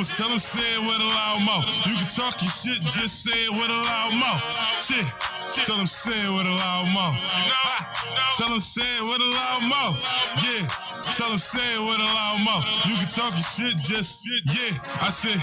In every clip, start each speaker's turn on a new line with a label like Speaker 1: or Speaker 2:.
Speaker 1: rumors, tell them say it with a loud mouth. You can talk your shit, just say it with a loud mouth. Shit, tell them say it with a loud mouth. Tell them say it with a loud mouth. Yeah, tell them say it with a loud mouth. You can talk your shit, just, yeah. I said,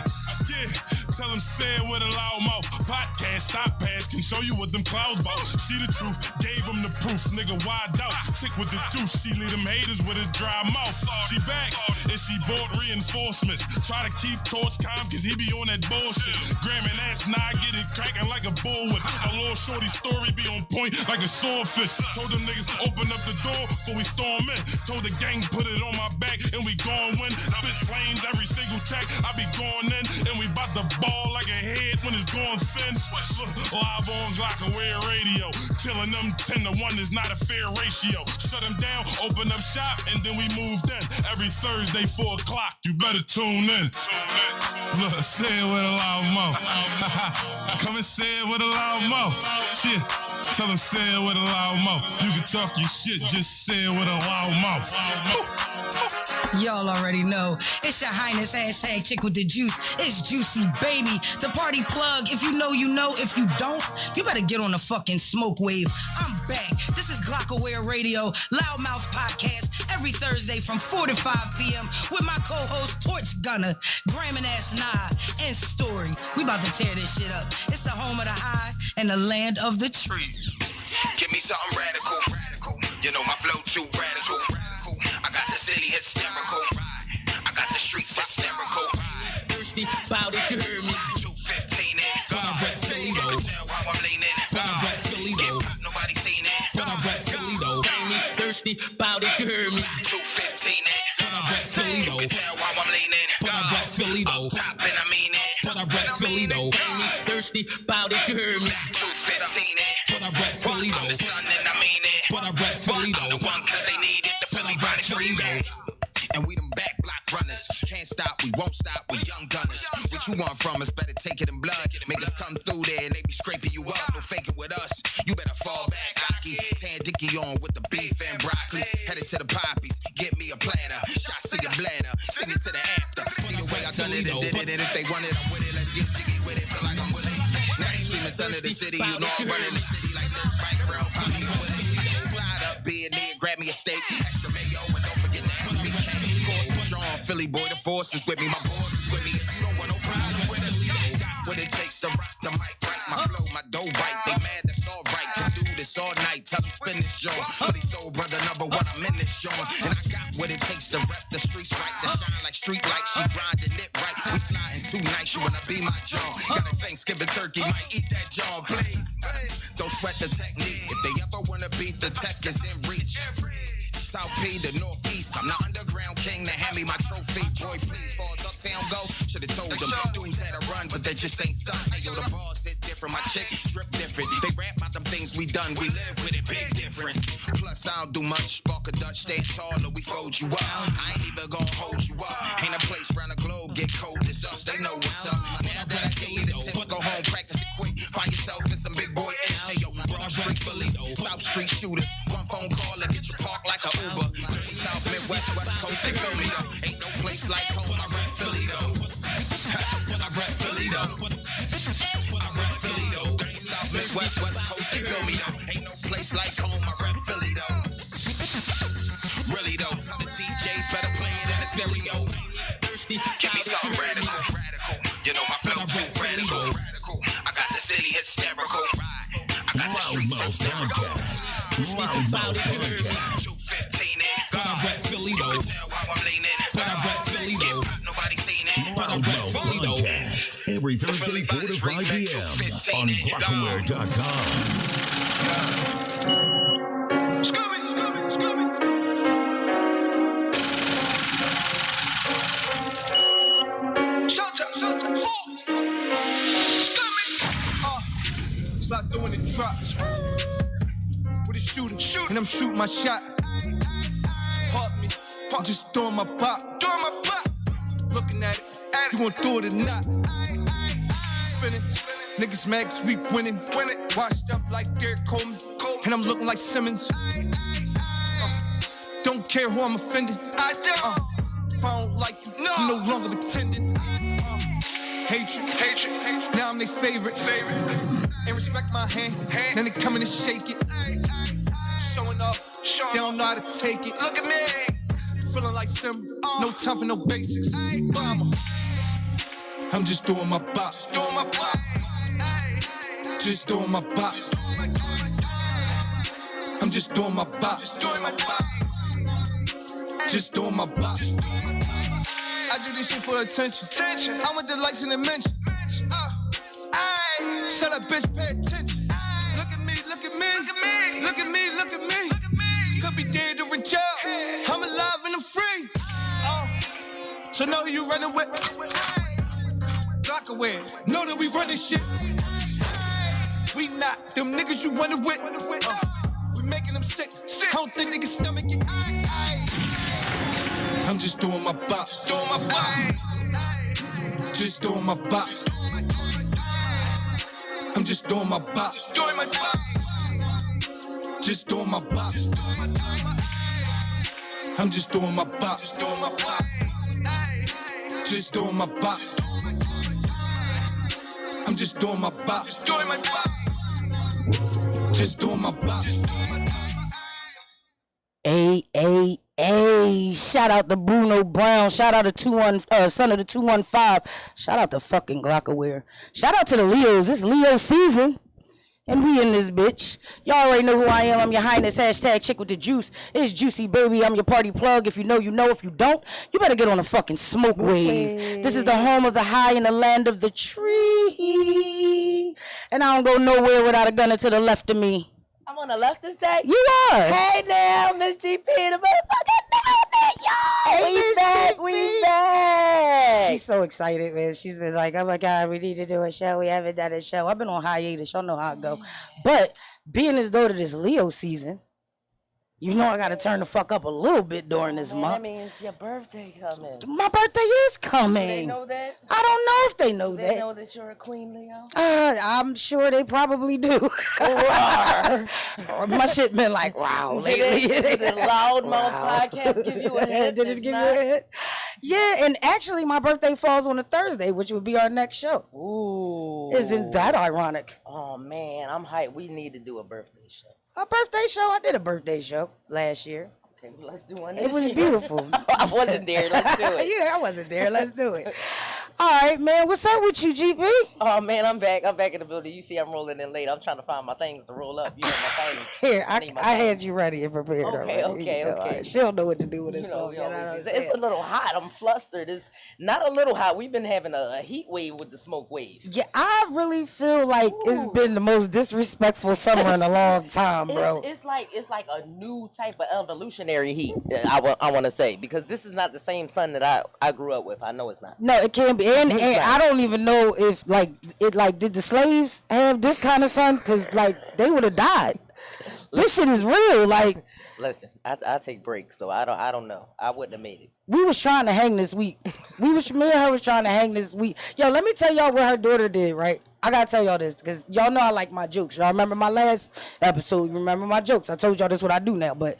Speaker 1: yeah, tell them say it with a loud mouth. Podcast, stop pass, can show you what them clouds bout. She the truth, gave him the proof, nigga, wide out. Chick with the juice, she lead them haters with a dry mouth. She back, and she bought reinforcements. Try to keep Torch calm, cause he be on that bullshit. Gramming ass, nah, get it cracking like a bullwhip. A little shorty story be on point like a swordfish. Told them niggas open up the door before we storm in. Told the gang put it on my back and we gon' win. Spit flames every single track, I be going in. And we bout to ball like a head when it's going thin. Look, live on ChicWit Radio. Killing them 10 to 1 is not a fair ratio. Shut them down, open up shop, and then we moved in. Every Thursday 4 o'clock, you better tune in. Look, say it with a loud mouth. Come and say it with a loud mouth. Shit. Tell them say it with a loud mouth. You can talk your shit, just say it with a loud mouth.
Speaker 2: Y'all already know. It's your highness, hashtag ChicWitDaJuice. It's Juicy, baby. The party plug. If you know, you know. If you don't, you better get on the fucking smoke wave. I'm back. This is ChicWit Radio, Loudmouth Podcast, every Thursday from 4 to 5 p.m. with my co-host, Torch Gunner, Gramming Ass Nah, and Story. We about to tear this shit up. It's the home of the high and the land of the tree.
Speaker 3: Give me something radical. You know my flow too radical. I got the city hysterical. I got the streets hysterical.
Speaker 4: Thirsty about it, you heard me.
Speaker 3: 215 in. You can tell how I'm leaning. Get pop, nobody seen it.
Speaker 4: Thirsty about it, you heard me.
Speaker 3: 215 in. You can tell how I'm leaning. Up top and I mean it.
Speaker 4: Thirsty about it, you heard me.
Speaker 3: 215 in. I'm the son and I mean it. I'm the one cause they need it. The Philly Bodies remix. And we them back block runners. Can't stop, we won't stop, we young gunners. What you want from us? Better take it in blood. Make us come through there and they be scraping you up. No fake it with us. You better fall back, Aki. Tan Dicky on with the beef and broccoli. Headed to the poppies, get me a platter. Shots to your bladder, sing it to the after. See the way I done it and did it. And if they want it, I'm with it. Let's get jiggy with it, feel like I'm willing. Now they screaming son of the city. You know I'm running the city like that. Right, bro, pop me a willing. Slide up, be in there, grab me a steak. Extra mayo and don't forget to ask me cake. Course strong, Philly boy, the force is with me. My boss is with me. If you don't want no problem with us, what it takes to rock the mic right. My flow, my dough right. They mad, that's all right. Can do this all night. Tell them spin this joint. Philly soul brother number 1, I'm in this joint. And I got what it takes to rep the streets right. To shine like street lights. She grinding it right. We sliding 2 nights. You wanna be my joint. Got a Thanksgiving turkey, might eat that joint, please. Don't sweat the technique. If they ever wanna beef, the tech is in reach. South P to Northeast. I'm the underground king to hand me my trophy. Boy, please, far as uptown go, should've told them. Dudes had a run, but they just ain't something. Hey, yo, the bars hit different. My chick drip different. They rap about them things we done. We live with it, big difference. Plus, I don't do much. Spark a Dutch, stay taller, we fold you up. I ain't even gonna hold you up. Ain't a place around the globe get cold as us. They know what's up. Now that I gave you the tips, go home, practice it quick. Find yourself in some big boy ish. Hey, yo, Broad Street bullies, South Street shooters. One phone call and get you parked like a Uber. Dirty South, Midwest, West Coast, they feel me though. Ain't no place like home, I rap Philly though. I rap Philly though. I rap Philly though. Dirty South, Midwest, West Coast, they feel me though. Ain't no place like home, I rap Philly though. Really though, tell the DJs better play it in the stereo. Give me something radical. You know my flow too radical. I got the city hysterical. I got the streets hysterical.
Speaker 4: About it, you heard me.
Speaker 3: 215 in.
Speaker 4: Philly
Speaker 3: You
Speaker 4: though.
Speaker 3: can tell how I'm leaning. Get pop, nobody seen it.
Speaker 5: Podcast every Thursday 4 to 5 p.m. on ChicWitDaJuice.com.
Speaker 6: It's like throwing the drop with a shooter, and I'm shooting my shot. Pop me, I'm just throwing my pop. Looking at it, you gon' throw it or not? Spinning, niggas mad 'cause we winning. Washed up like Derek Coleman, and I'm looking like Simmons. Don't care who I'm offending. If I don't like you, I'm no longer pretending. hatred. Now I'm their favorite. Ain't respect my hand. Then they come in and shake it. Showing off, they don't know how to take it. Look at me. Feeling like Simba, no time for no basics. Obama. I'm just doing my bop. Just doing my bop. I'm just doing my bop. Just doing my bop. I do this shit for attention. I want the likes and the mention. Shut up, bitch, pay attention. Look at me. Could be dead or in jail. I'm alive and I'm free. So know who you running with. Glock away. Know that we running shit. We not them niggas you running with. We making them sick. I don't think they can stomach it. I'm just doing my bop. Just doing my bop. I'm just doing my bop. Just doing my bop. I'm just doing my bop. Just doing my bop. I'm just doing my bop. Just doing my bop.
Speaker 2: Shout out to Bruno Brown. Shout out to son of the 215. Shout out to fucking Glockaware. Shout out to the Leos. It's Leo season. And we in this bitch. Y'all already know who I am. I'm your highness. Hashtag chick with the juice. It's Juicy Baby. I'm your party plug. If you know, you know. If you don't, you better get on a fucking smoke wave. This is the home of the high and the land of the tree. And I don't go nowhere without a gunner to the left of me.
Speaker 7: I'm on the left this day.
Speaker 2: You are.
Speaker 7: Hey now, Miss GP, the motherfucking building, y'all. We back.
Speaker 2: She's so excited, man. She's been like, oh my God, we need to do a show. We haven't done a show. I've been on hiatus. Y'all know how it go. But being as though it is Leo season, you know I got to turn the fuck up a little bit during this month.
Speaker 7: That means your birthday coming.
Speaker 2: My birthday is coming.
Speaker 7: Do they know that?
Speaker 2: I don't know if they know
Speaker 7: Do
Speaker 2: that.
Speaker 7: they know that you're a queen, Leo?
Speaker 2: I'm sure they probably do. My shit been like, wow, lately.
Speaker 7: Did the Loudmouth podcast give you a hit?
Speaker 2: Did it give you a hit? Yeah, and actually my birthday falls on a Thursday, which would be our next show.
Speaker 7: Ooh.
Speaker 2: Isn't that ironic?
Speaker 7: Oh, man, I'm hyped. We need to do a birthday show.
Speaker 2: A birthday show? I did a birthday show last year.
Speaker 7: Okay, let's do one.
Speaker 2: It was beautiful.
Speaker 7: I wasn't there. Let's do it.
Speaker 2: Yeah, I wasn't there. Let's do it. All right, man. What's up with you, GP?
Speaker 7: Oh, man, I'm back. I'm back in the building. You see I'm rolling in late. I'm trying to find my things to roll up. You know my things.
Speaker 2: Here, I had you ready and prepared already.
Speaker 7: Okay.
Speaker 2: Right. She don't know what to do with it.
Speaker 7: It's a little hot. I'm flustered. It's not a little hot. We've been having a heat wave with the smoke wave.
Speaker 2: Yeah, I really feel like it's been the most disrespectful summer in a long time, bro.
Speaker 7: It's like a new type of evolutionary heat. I want to say, because this is not the same sun that I grew up with. I know it's not.
Speaker 2: No, it can be, and I don't even know if did the slaves have this kind of sun? Because they would have died. This shit is real.
Speaker 7: Listen, I take breaks, so I don't know. I wouldn't have made it.
Speaker 2: We was trying to hang this week. Me and her was trying to hang this week. Yo, let me tell y'all what her daughter did, right? I gotta tell y'all this, because y'all know I like my jokes. Y'all remember my last episode? You remember my jokes? I told y'all this what I do now, but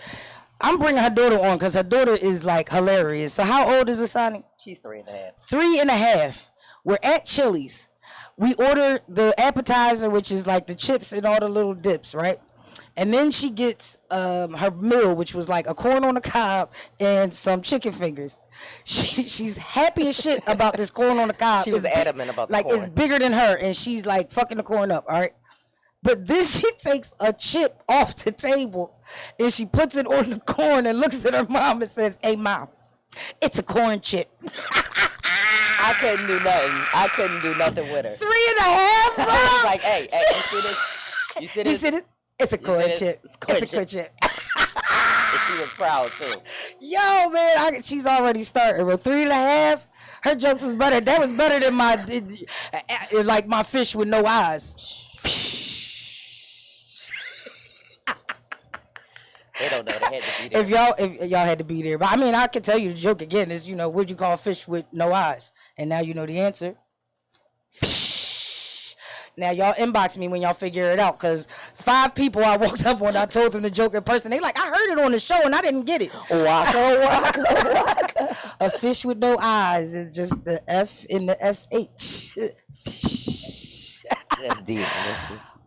Speaker 2: I'm bringing her daughter on because her daughter is hilarious. So how old is Asani?
Speaker 7: She's 3.5.
Speaker 2: 3.5. We're at Chili's. We order the appetizer, which is the chips and all the little dips, right? And then she gets her meal, which was a corn on the cob and some chicken fingers. She's happy as shit about this corn on the cob.
Speaker 7: She was adamant about the corn.
Speaker 2: It's bigger than her, and she's fucking the corn up, all right? But then she takes a chip off the table and she puts it on the corn and looks at her mom and says, "Hey, Mom, it's a corn chip."
Speaker 7: I couldn't do nothing. I couldn't do nothing with her.
Speaker 2: 3.5, Mom?
Speaker 7: I was like, hey, you see this? You see this?
Speaker 2: You see this? It's a corn chip.
Speaker 7: It's a corn
Speaker 2: chip.
Speaker 7: And she was proud, too.
Speaker 2: Yo, man, she's already starting. But 3.5, her jokes was better. That was better than my fish with no eyes.
Speaker 7: They don't know they had to be there.
Speaker 2: If y'all had to be there. But I can tell you the joke again is, what'd you call fish with no eyes? And now you know the answer. Now y'all inbox me when y'all figure it out, cause 5 people I walked up on, I told them the joke in person. They like, I heard it on the show and I didn't get it. Waka. A fish with no eyes is just the F in the SH.
Speaker 7: That's deep.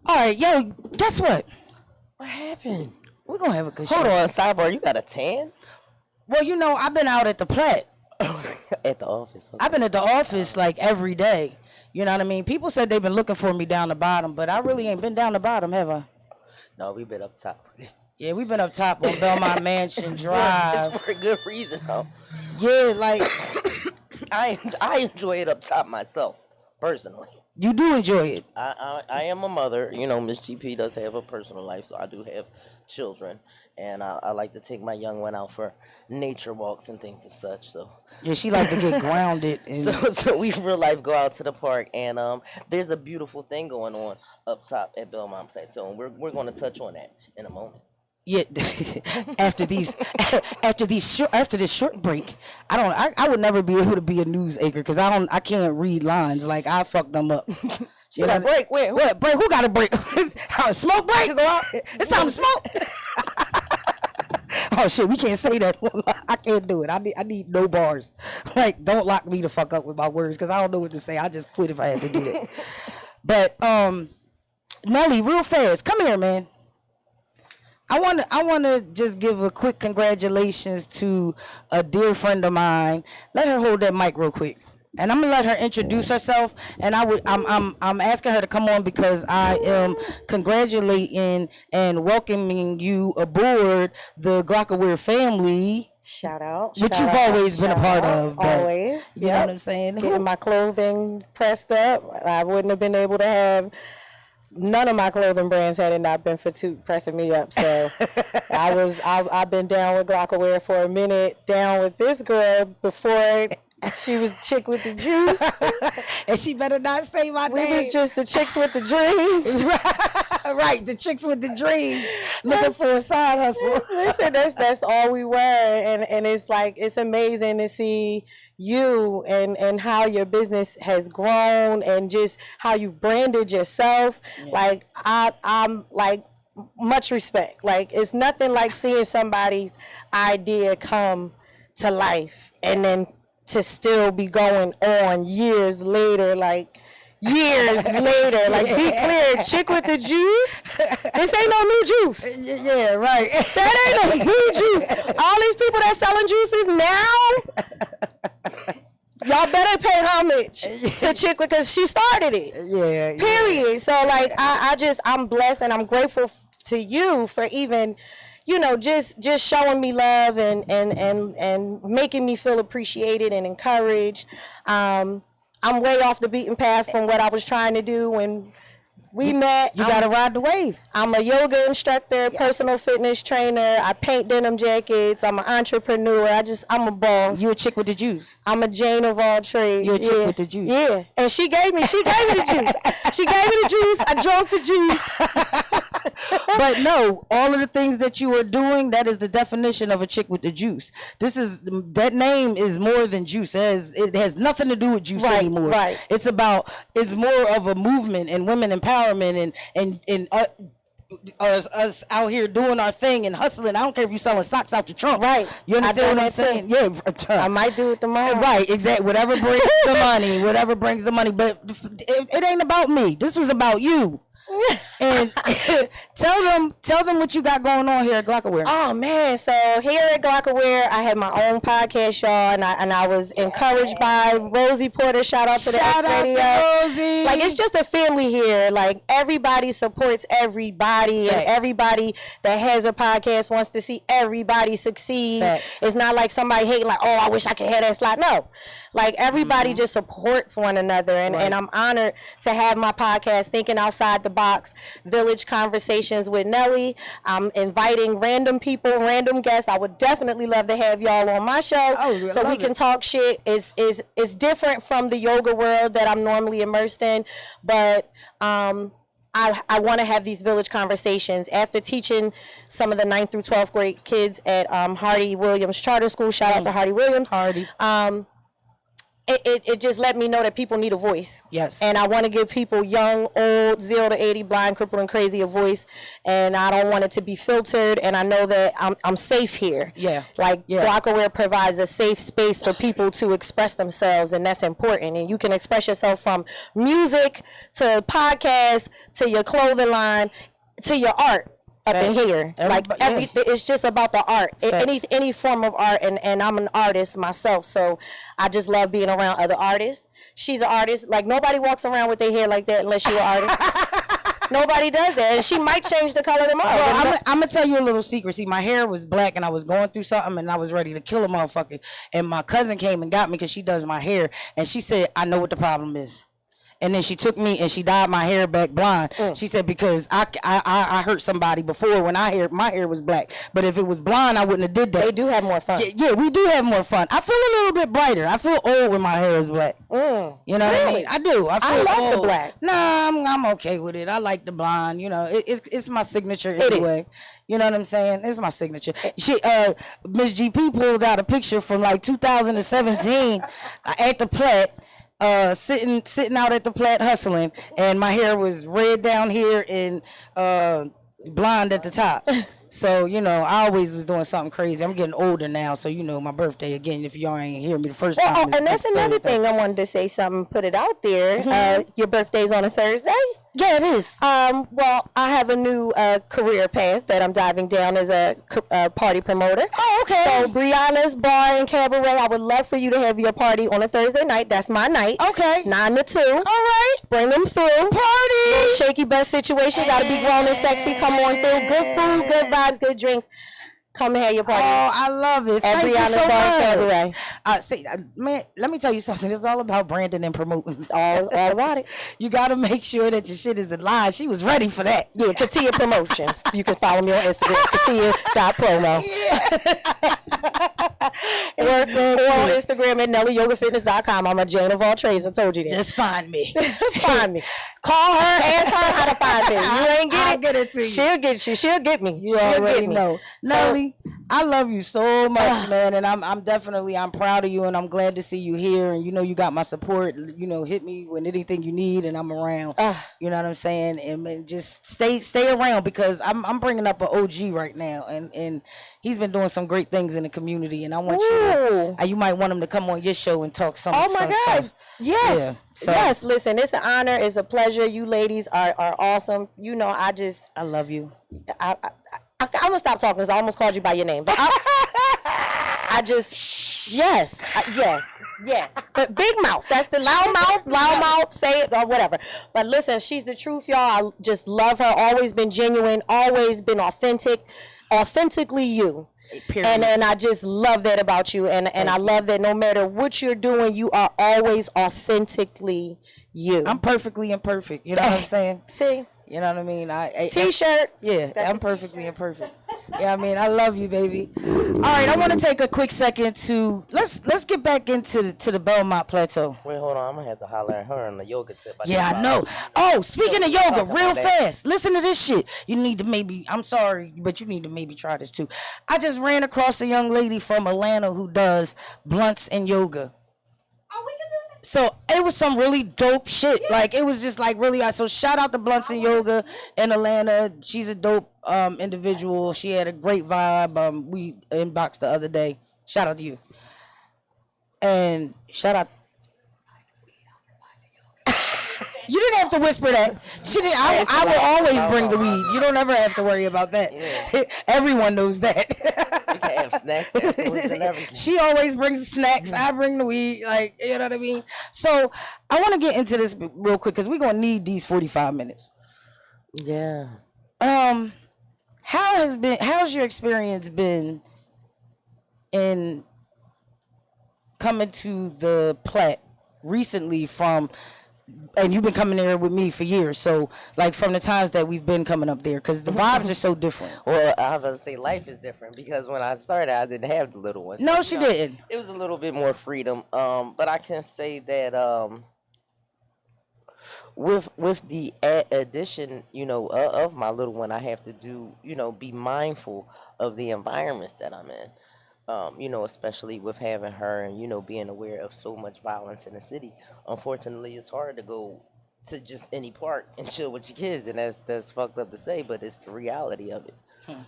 Speaker 2: All right, yo, guess what?
Speaker 7: What happened?
Speaker 2: We're gonna have a good
Speaker 7: Hold
Speaker 2: show.
Speaker 7: on, sidebar. You got a tan?
Speaker 2: Well, you know, I've been out at the Platte.
Speaker 7: At the office. Okay.
Speaker 2: I've been at the office like every day. You know what I mean? People said they've been looking for me down the bottom, but I really ain't been down the bottom, have I?
Speaker 7: No, we've been up top.
Speaker 2: Yeah, we've been up top on Belmont Mansion Drive.
Speaker 7: It's for a good reason, though.
Speaker 2: Yeah, like
Speaker 7: I enjoy it up top myself, personally.
Speaker 2: you do enjoy it.
Speaker 7: I am a mother. You know, Miss GP does have a personal life, so I do have children. And I like to take my young one out for nature walks and things of such. So
Speaker 2: Yeah, she like to get grounded. And
Speaker 7: so we real life go out to the park, and there's a beautiful thing going on up top at Belmont Plateau, and we're going to touch on that in a moment.
Speaker 2: yeah, after this short break, I would never be able to be a news anchor because I can't read lines. Like I fuck them up.
Speaker 7: You got break? Where?
Speaker 2: What break? Who got a break? Smoke break? Go out. It's time to smoke. Oh shit, we can't say that. I can't do it. I need no bars. Like, don't lock me the fuck up with my words because I don't know what to say. I just quit if I had to do that. But Nelly, real fast, come here, man. I wanna just give a quick congratulations to a dear friend of mine. Let her hold that mic real quick. And I'm gonna let her introduce herself, and I'm asking her to come on because I am congratulating and welcoming you aboard the Glockaware family.
Speaker 8: Shout out.
Speaker 2: Which you've always been a part of. But
Speaker 8: Always.
Speaker 2: You know what I'm saying?
Speaker 8: Getting my clothing pressed up. I wouldn't have been able to have none of my clothing brands had it not been for pressing me up. So I've been down with Glockaware for a minute, down with this girl before she was Chick with the Juice.
Speaker 2: And she better not say my name.
Speaker 8: We was just the chicks with the dreams.
Speaker 2: Right, the chicks with the dreams looking for a side hustle.
Speaker 8: Listen, that's all we were, and it's like it's amazing to see you and how your business has grown and just how you've branded yourself. Yeah. Like I'm like much respect. Like it's nothing like seeing somebody's idea come to life and then to still be going on years later, like years later. Like, be clear, Chick with the Juice, this ain't no new juice.
Speaker 2: Yeah, right.
Speaker 8: That ain't no new juice. All these people that selling juices now, y'all better pay homage to Chick because she started it.
Speaker 2: Yeah.
Speaker 8: Period. So, like, I'm blessed and I'm grateful to you for even, you know, just showing me love and making me feel appreciated and encouraged. I'm way off the beaten path from what I was trying to do when we met.
Speaker 2: You gotta ride the wave.
Speaker 8: I'm a yoga instructor, personal fitness trainer. I paint denim jackets. I'm an entrepreneur. I'm a boss.
Speaker 2: You a chick with the juice.
Speaker 8: I'm a Jane of all trades.
Speaker 2: You a chick with the juice.
Speaker 8: Yeah, and she gave me the juice. She gave me the juice. I drank the juice.
Speaker 2: But no, all of the things that you are doing, that is the definition of a chick with the juice. That name is more than juice. It has nothing to do with juice anymore.
Speaker 8: Right.
Speaker 2: It's more of a movement and women empowerment and us out here doing our thing and hustling. I don't care if you're selling socks out your trunk.
Speaker 8: Right.
Speaker 2: You understand what I'm saying? Yeah.
Speaker 8: I might do it tomorrow.
Speaker 2: Right, exactly. Whatever brings the money. But it ain't about me. This was about you. And tell them what you got going on here at Glockaware.
Speaker 8: Oh man, so here at Glockaware, I had my own podcast, y'all, and I was encouraged by Rosie Porter. Shout out to the X Radio.
Speaker 2: Rosie.
Speaker 8: Like, it's just a family here. Like, everybody supports everybody, and everybody that has a podcast wants to see everybody succeed.
Speaker 2: Facts.
Speaker 8: It's not like somebody hating, like, oh, I wish I could have that slot. No, like, everybody just supports one another, and I'm honored to have my podcast, Thinking Outside the Box, Village Conversations with Nelly. I'm inviting random people, random guests. I would definitely love to have y'all on my show so we can talk shit. It's different from the yoga world that I'm normally immersed in, but I want to have these village conversations. After teaching some of the 9th through 12th grade kids at Hardy Williams Charter School, shout out to Hardy Williams. it just let me know that people need a voice.
Speaker 2: Yes.
Speaker 8: And I want to give people young, old, 0 to 80, blind, crippled, and crazy a voice. And I don't want it to be filtered. And I know that I'm safe here.
Speaker 2: Yeah.
Speaker 8: Like Blockaware provides a safe space for people to express themselves, and that's important. And you can express yourself from music to podcasts to your clothing line to your art. Up in here, everything. It's just about the art, any form of art, and I'm an artist myself, so I just love being around other artists. She's an artist. Like, nobody walks around with their hair like that unless you're an artist. Nobody does that, and she might change the color tomorrow.
Speaker 2: Well, I'm gonna tell you a little secret. See, my hair was black, and I was going through something, and I was ready to kill a motherfucker. And my cousin came and got me because she does my hair, and she said, "I know what the problem is." And then she took me and she dyed my hair back blonde. She said, because I hurt somebody before when my hair was black. But if it was blonde, I wouldn't have did that.
Speaker 8: They do have more fun.
Speaker 2: Yeah, we do have more fun. I feel a little bit brighter. I feel old when my hair is black. You know what I mean? I do. I feel
Speaker 8: like
Speaker 2: old.
Speaker 8: the black.
Speaker 2: Nah, I'm okay with it. I like the blonde. You know, it's my signature anyway. It is. You know what I'm saying? It's my signature. She, Miss GP pulled out a picture from like 2017 at the Platte. Sitting out at the Platte hustling, and my hair was red down here and blonde at the top. So, you know, I always was doing something crazy. I'm getting older now, so, you know, my birthday, again, if y'all ain't hear me the first time.
Speaker 8: And that's another thing I wanted to say something, put it out there. Your birthday's on a Thursday?
Speaker 2: Yeah, it is.
Speaker 8: Well, I have a new career path that I'm diving down as a party promoter.
Speaker 2: Oh, okay.
Speaker 8: So, Brianna's Bar and Cabaret, I would love for you to have your party on a Thursday night. That's my night.
Speaker 2: Okay.
Speaker 8: 9 to 2.
Speaker 2: All right.
Speaker 8: Bring them through.
Speaker 2: Party.
Speaker 8: Shaky bus situation. Gotta be grown and sexy. Come on through. Good food, good vibes, good drinks. Come and have your party.
Speaker 2: Oh, I love it. Thank you so much. See, man, let me tell you something. It's all about branding and promoting.
Speaker 8: All about it.
Speaker 2: You got to make sure that your shit is in line. She was ready for that.
Speaker 8: Yeah, Katia Promotions. You can follow me on Instagram, katia.promo. Or on Instagram at nellyyogafitness.com. I'm a Jane of all trades. I told you that.
Speaker 2: Just find me.
Speaker 8: Find me. Call her, ask her how to find me. You ain't
Speaker 2: I'll get it to you.
Speaker 8: She'll get you. She'll get me.
Speaker 2: You already know. Nelly, I love you so much, man, and I'm definitely proud of you, and I'm glad to see you here, and you know you got my support. You know, hit me with anything you need, and I'm around. You know what I'm saying? And man, just stay around, because I'm bringing up an OG right now, and he's been doing some great things in the community, and I want you might want him to come on your show and talk some.
Speaker 8: Oh my God!
Speaker 2: Stuff.
Speaker 8: Yes,
Speaker 2: yeah, so.
Speaker 8: Yes. Listen, it's an honor. It's a pleasure. You ladies are awesome. You know, I
Speaker 2: love you.
Speaker 8: I'm gonna stop talking because I almost called you by your name. But yes. But big mouth. That's the loud mouth, say it or whatever. But listen, she's the truth, y'all. I just love her. Always been genuine, always been authentically you. Period. And I just love that about you. And I love that no matter what you're doing, you are always authentically you.
Speaker 2: I'm perfectly imperfect. You know what I'm saying?
Speaker 8: See?
Speaker 2: You know what I mean?
Speaker 8: T-shirt.
Speaker 2: Yeah, I'm perfectly imperfect. Yeah, I mean, I love you, baby. All right, I want to take a quick second to let's get back into the Belmont Plateau.
Speaker 7: Wait, hold on. I'm gonna have to holler at her on the yoga tip.
Speaker 2: Yeah, I know. Oh, speaking of yoga, real fast. Listen to this shit. You need to I'm sorry, but you need to maybe try this too. I just ran across a young lady from Atlanta who does blunts and yoga. So it was some really dope shit. Yeah. Like, it was just like really. So shout out to Blunts and Yoga in Atlanta. She's a dope individual. She had a great vibe. We inboxed the other day. Shout out to you. And shout out. You didn't have to whisper that. She didn't. I will always bring the weed. You don't ever have to worry about that. Yeah. Everyone knows that.
Speaker 7: You can have snacks afterwards and everything.
Speaker 2: She always brings snacks. I bring the weed. Like, you know what I mean? So I want to get into this real quick because we're gonna need these 45 minutes.
Speaker 7: Yeah.
Speaker 2: How's your experience been in coming to the Platte recently and you've been coming there with me for years, so like from the times that we've been coming up there, because the vibes are so different.
Speaker 7: Well, I was going to say life is different, because when I started, I didn't have the little ones.
Speaker 2: No, she didn't.
Speaker 7: It was a little bit more freedom, but I can say that with the addition, of my little one, I have to do, be mindful of the environments that I'm in. Especially with having her and, being aware of so much violence in the city. Unfortunately, it's hard to go to just any park and chill with your kids, and that's fucked up to say, but it's the reality of it.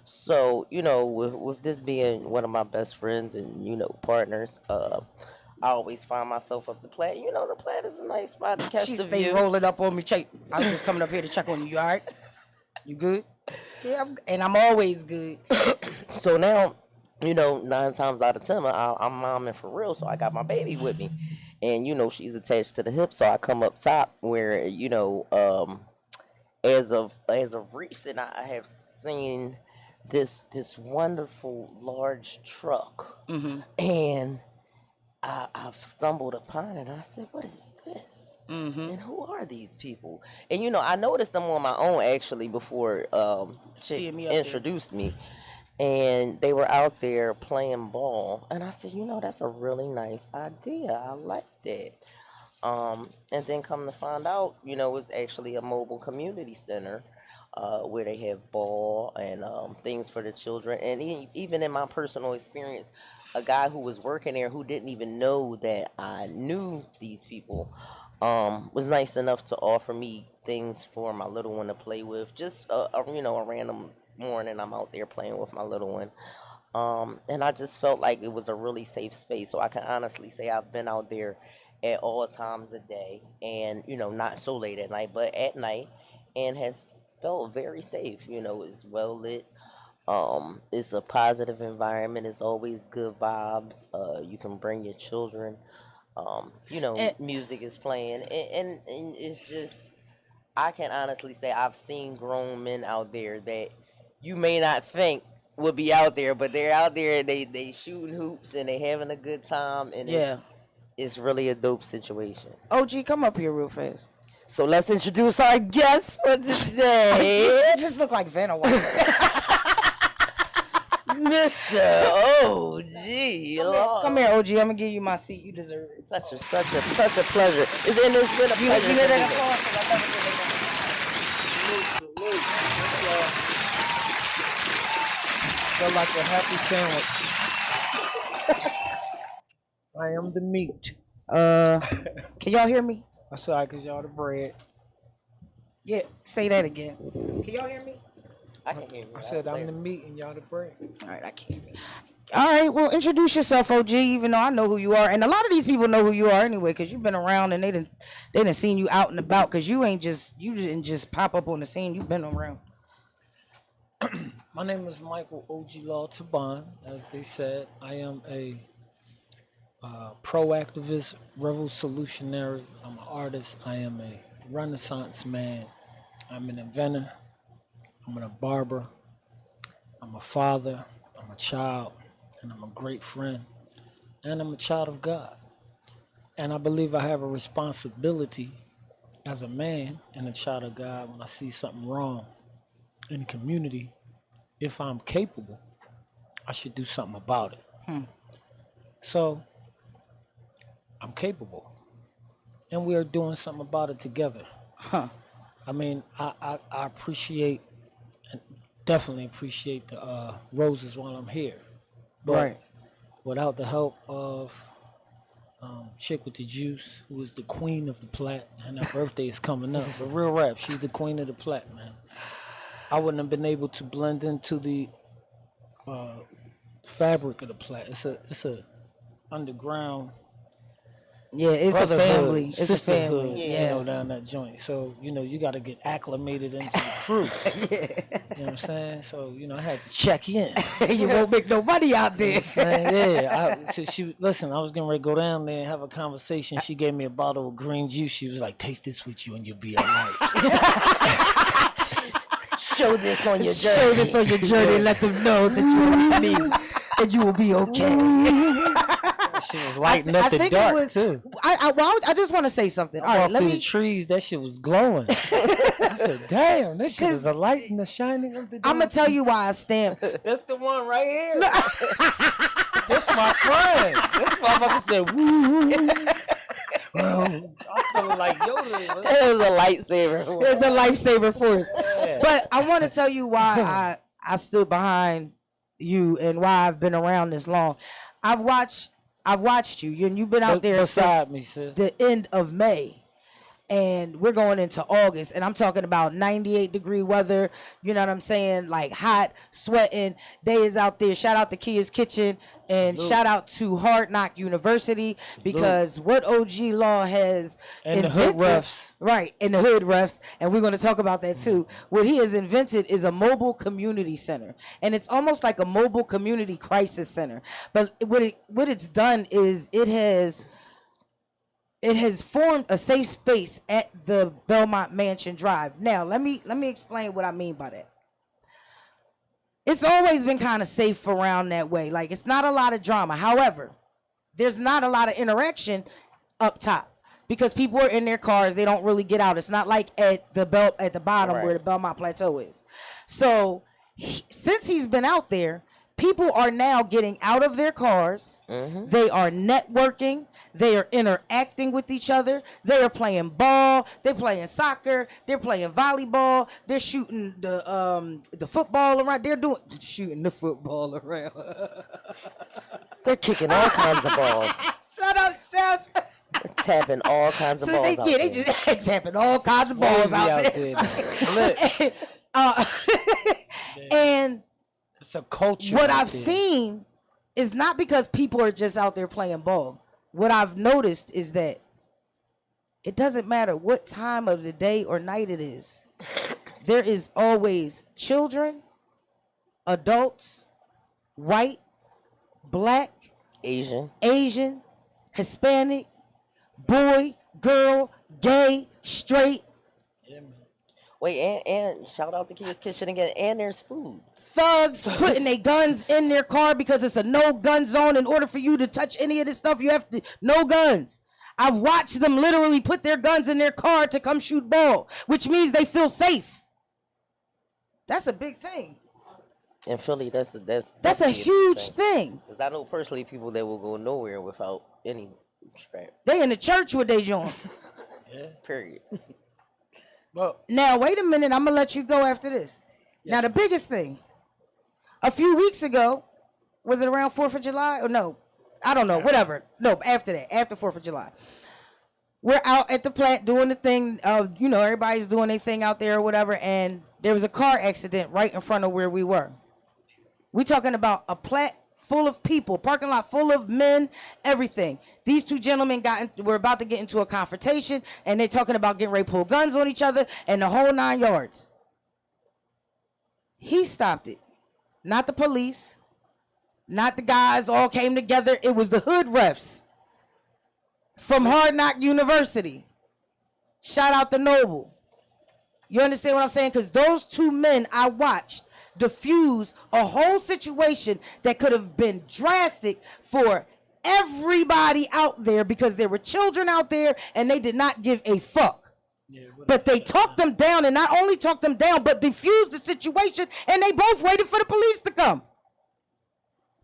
Speaker 7: So, with this being one of my best friends and, partners, I always find myself up the Platte. The Platte is a nice spot to catch
Speaker 2: She
Speaker 7: the
Speaker 2: stay
Speaker 7: view.
Speaker 2: rolling up on me. Check. I was just coming up here to check on you. You all right? You good? Yeah, I'm always good.
Speaker 7: So now, 9 times out of 10, I'm momming for real. So I got my baby with me, and she's attached to the hip. So I come up top where as of recent, I have seen this wonderful large truck, and I've stumbled upon it, and I said, "What is this? And who are these people?" And I noticed them on my own actually before Chick
Speaker 2: Seeing me up there.
Speaker 7: introduced me, and they were out there playing ball, and I said, "That's a really nice idea. I like that." And then come to find out, it's actually a mobile community center. Where they have ball and things for the children, and even in my personal experience, a guy who was working there who didn't even know that I knew these people was nice enough to offer me things for my little one to play with. Just a random morning, I'm out there playing with my little one, and I just felt like it was a really safe space. So I can honestly say I've been out there at all times of day, and not so late at night, but at night, and has felt very safe. It's well lit. It's a positive environment. It's always good vibes. You can bring your children. Music is playing, and it's just, I can honestly say I've seen grown men out there that you may not think would be out there, but they're out there. They shooting hoops and they having a good time, and it's really a dope situation.
Speaker 2: OG, come up here real fast.
Speaker 7: So let's introduce our guest for today.
Speaker 2: You just look like Vanna White.
Speaker 7: Mr. OG.
Speaker 2: Come here, OG. I'm gonna give you my seat. You deserve it.
Speaker 7: Such a pleasure. It's been a pleasure.
Speaker 2: You hear that applause? 'Cause I never did
Speaker 9: Feel like a happy sandwich. I am the meat.
Speaker 2: Can y'all hear me?
Speaker 9: That's all right, because y'all the bread.
Speaker 2: Yeah, say that again. Can y'all hear me?
Speaker 7: I can hear you.
Speaker 9: I said I'm the meat and y'all the bread.
Speaker 2: All right, I can't. All right, well, introduce yourself, OG. Even though I know who you are, and a lot of these people know who you are anyway, because you've been around and they didn't seen you out and about. Because you didn't just pop up on the scene. You've been around.
Speaker 9: My name is Michael OG Law Taban. As they said, I am a proactivist, revolutionary. I'm an artist. I am a Renaissance man. I'm an inventor. I'm a barber. I'm a father. I'm a child. And I'm a great friend. And I'm a child of God. And I believe I have a responsibility as a man and a child of God when I see something wrong in the community. If I'm capable, I should do something about it. So I'm capable, and we are doing something about it together. I mean, I appreciate, and definitely appreciate the roses while I'm here. But
Speaker 2: Right.
Speaker 9: without the help of ChicWitDaJuice, who is the queen of the Platte, and her birthday is coming up. But real rap, she's the queen of the Platte, man. I wouldn't have been able to blend into the fabric of the Platte. It's a underground.
Speaker 2: Yeah, it's a family. It's a
Speaker 9: sisterhood,
Speaker 2: family.
Speaker 9: you know, down that joint. So, you got to get acclimated into the crew. You know what I'm saying? So, I had to check in.
Speaker 2: You won't make no money out there.
Speaker 9: Yeah. Listen, I was getting ready to go down there and have a conversation. She gave me a bottle of green juice. She was like, take this with you and you'll be all right.
Speaker 7: Show this on your journey.
Speaker 2: Show this on your journey. Let them know that you're with me and you will be okay.
Speaker 9: She was lighting up the dark too.
Speaker 2: I just want to say something. All right,
Speaker 9: Let me. The trees, that shit was glowing. I said, "Damn, this shit is a light in the shining of the dark."
Speaker 2: I'm gonna tell you why I stamped.
Speaker 9: That's the one right here. That's my friend. This motherfucker said, "Woo." I feel like Yoda.
Speaker 7: It was a lightsaber.
Speaker 2: It's the lifesaver force.
Speaker 9: Yeah.
Speaker 2: But I want to tell you why I stood behind you and why I've been around this long. I've watched you, and you've been out there
Speaker 9: beside
Speaker 2: since
Speaker 9: me, sis.
Speaker 2: the end of May. And we're going into August, and I'm talking about 98-degree weather. You know what I'm saying? Like hot, sweating. They is out there. Shout out to Kia's Kitchen, and shout out to Hard Knock University, because what OG Law has
Speaker 9: And
Speaker 2: invented,
Speaker 9: the hood refs.
Speaker 2: right? And the hood refs, and we're going to talk about that too. What he has invented is a mobile community center, and it's almost like a mobile community crisis center. But what it's done is it has formed a safe space at the Belmont Mansion Drive. Now, let me explain what I mean by that. It's always been kind of safe around that way. Like, it's not a lot of drama. However, there's not a lot of interaction up top because people are in their cars. They don't really get out. It's not like at the bottom where the Belmont Plateau is. So, since he's been out there, people are now getting out of their cars. Mm-hmm. They are networking. They are interacting with each other. They are playing ball. They're playing soccer. They're playing volleyball. They're shooting the football around. They're shooting the football around.
Speaker 7: They're kicking all kinds of balls.
Speaker 2: Shut up, Chef.
Speaker 7: They're tapping all kinds of balls out
Speaker 2: they
Speaker 7: there.
Speaker 2: just tapping all kinds of balls out there. And
Speaker 9: it's a culture.
Speaker 2: What I've seen is not because people are just out there playing ball. What I've noticed is that it doesn't matter what time of the day or night it is. There is always children, adults, white, black, Asian, Hispanic, boy, girl, gay, straight.
Speaker 7: Wait, and shout out to Kia's Kitchen again. And there's food.
Speaker 2: Thugs putting their guns in their car because it's a no-gun zone. In order for you to touch any of this stuff, you have to no guns. I've watched them literally put their guns in their car to come shoot ball, which means they feel safe. That's a big thing.
Speaker 7: In Philly, that's
Speaker 2: a huge thing.
Speaker 7: Because I know personally people that will go nowhere without any strap.
Speaker 2: They in the church with they join.
Speaker 7: Yeah. Period.
Speaker 2: Well, now wait a minute. I'm gonna let you go after this. Yes. Now the biggest thing. A few weeks ago, was it around 4th of July or no? I don't know. Whatever. No, after that, after 4th of July. We're out at the plant doing the thing. Everybody's doing their thing out there or whatever, and there was a car accident right in front of where we were. We talking about a plant full of people, parking lot full of men, everything. These two gentlemen were about to get into a confrontation, and they talking about getting ready to pull guns on each other and the whole 9 yards. He stopped it. Not the police, not the guys all came together. It was the hood refs from Hard Knock University. Shout out to Noble. You understand what I'm saying? Because those two men I watched diffuse a whole situation that could have been drastic for everybody out there because there were children out there and they did not give a fuck. Yeah, but they talked them down, and not only talked them down, but diffused the situation, and they both waited for the police to come.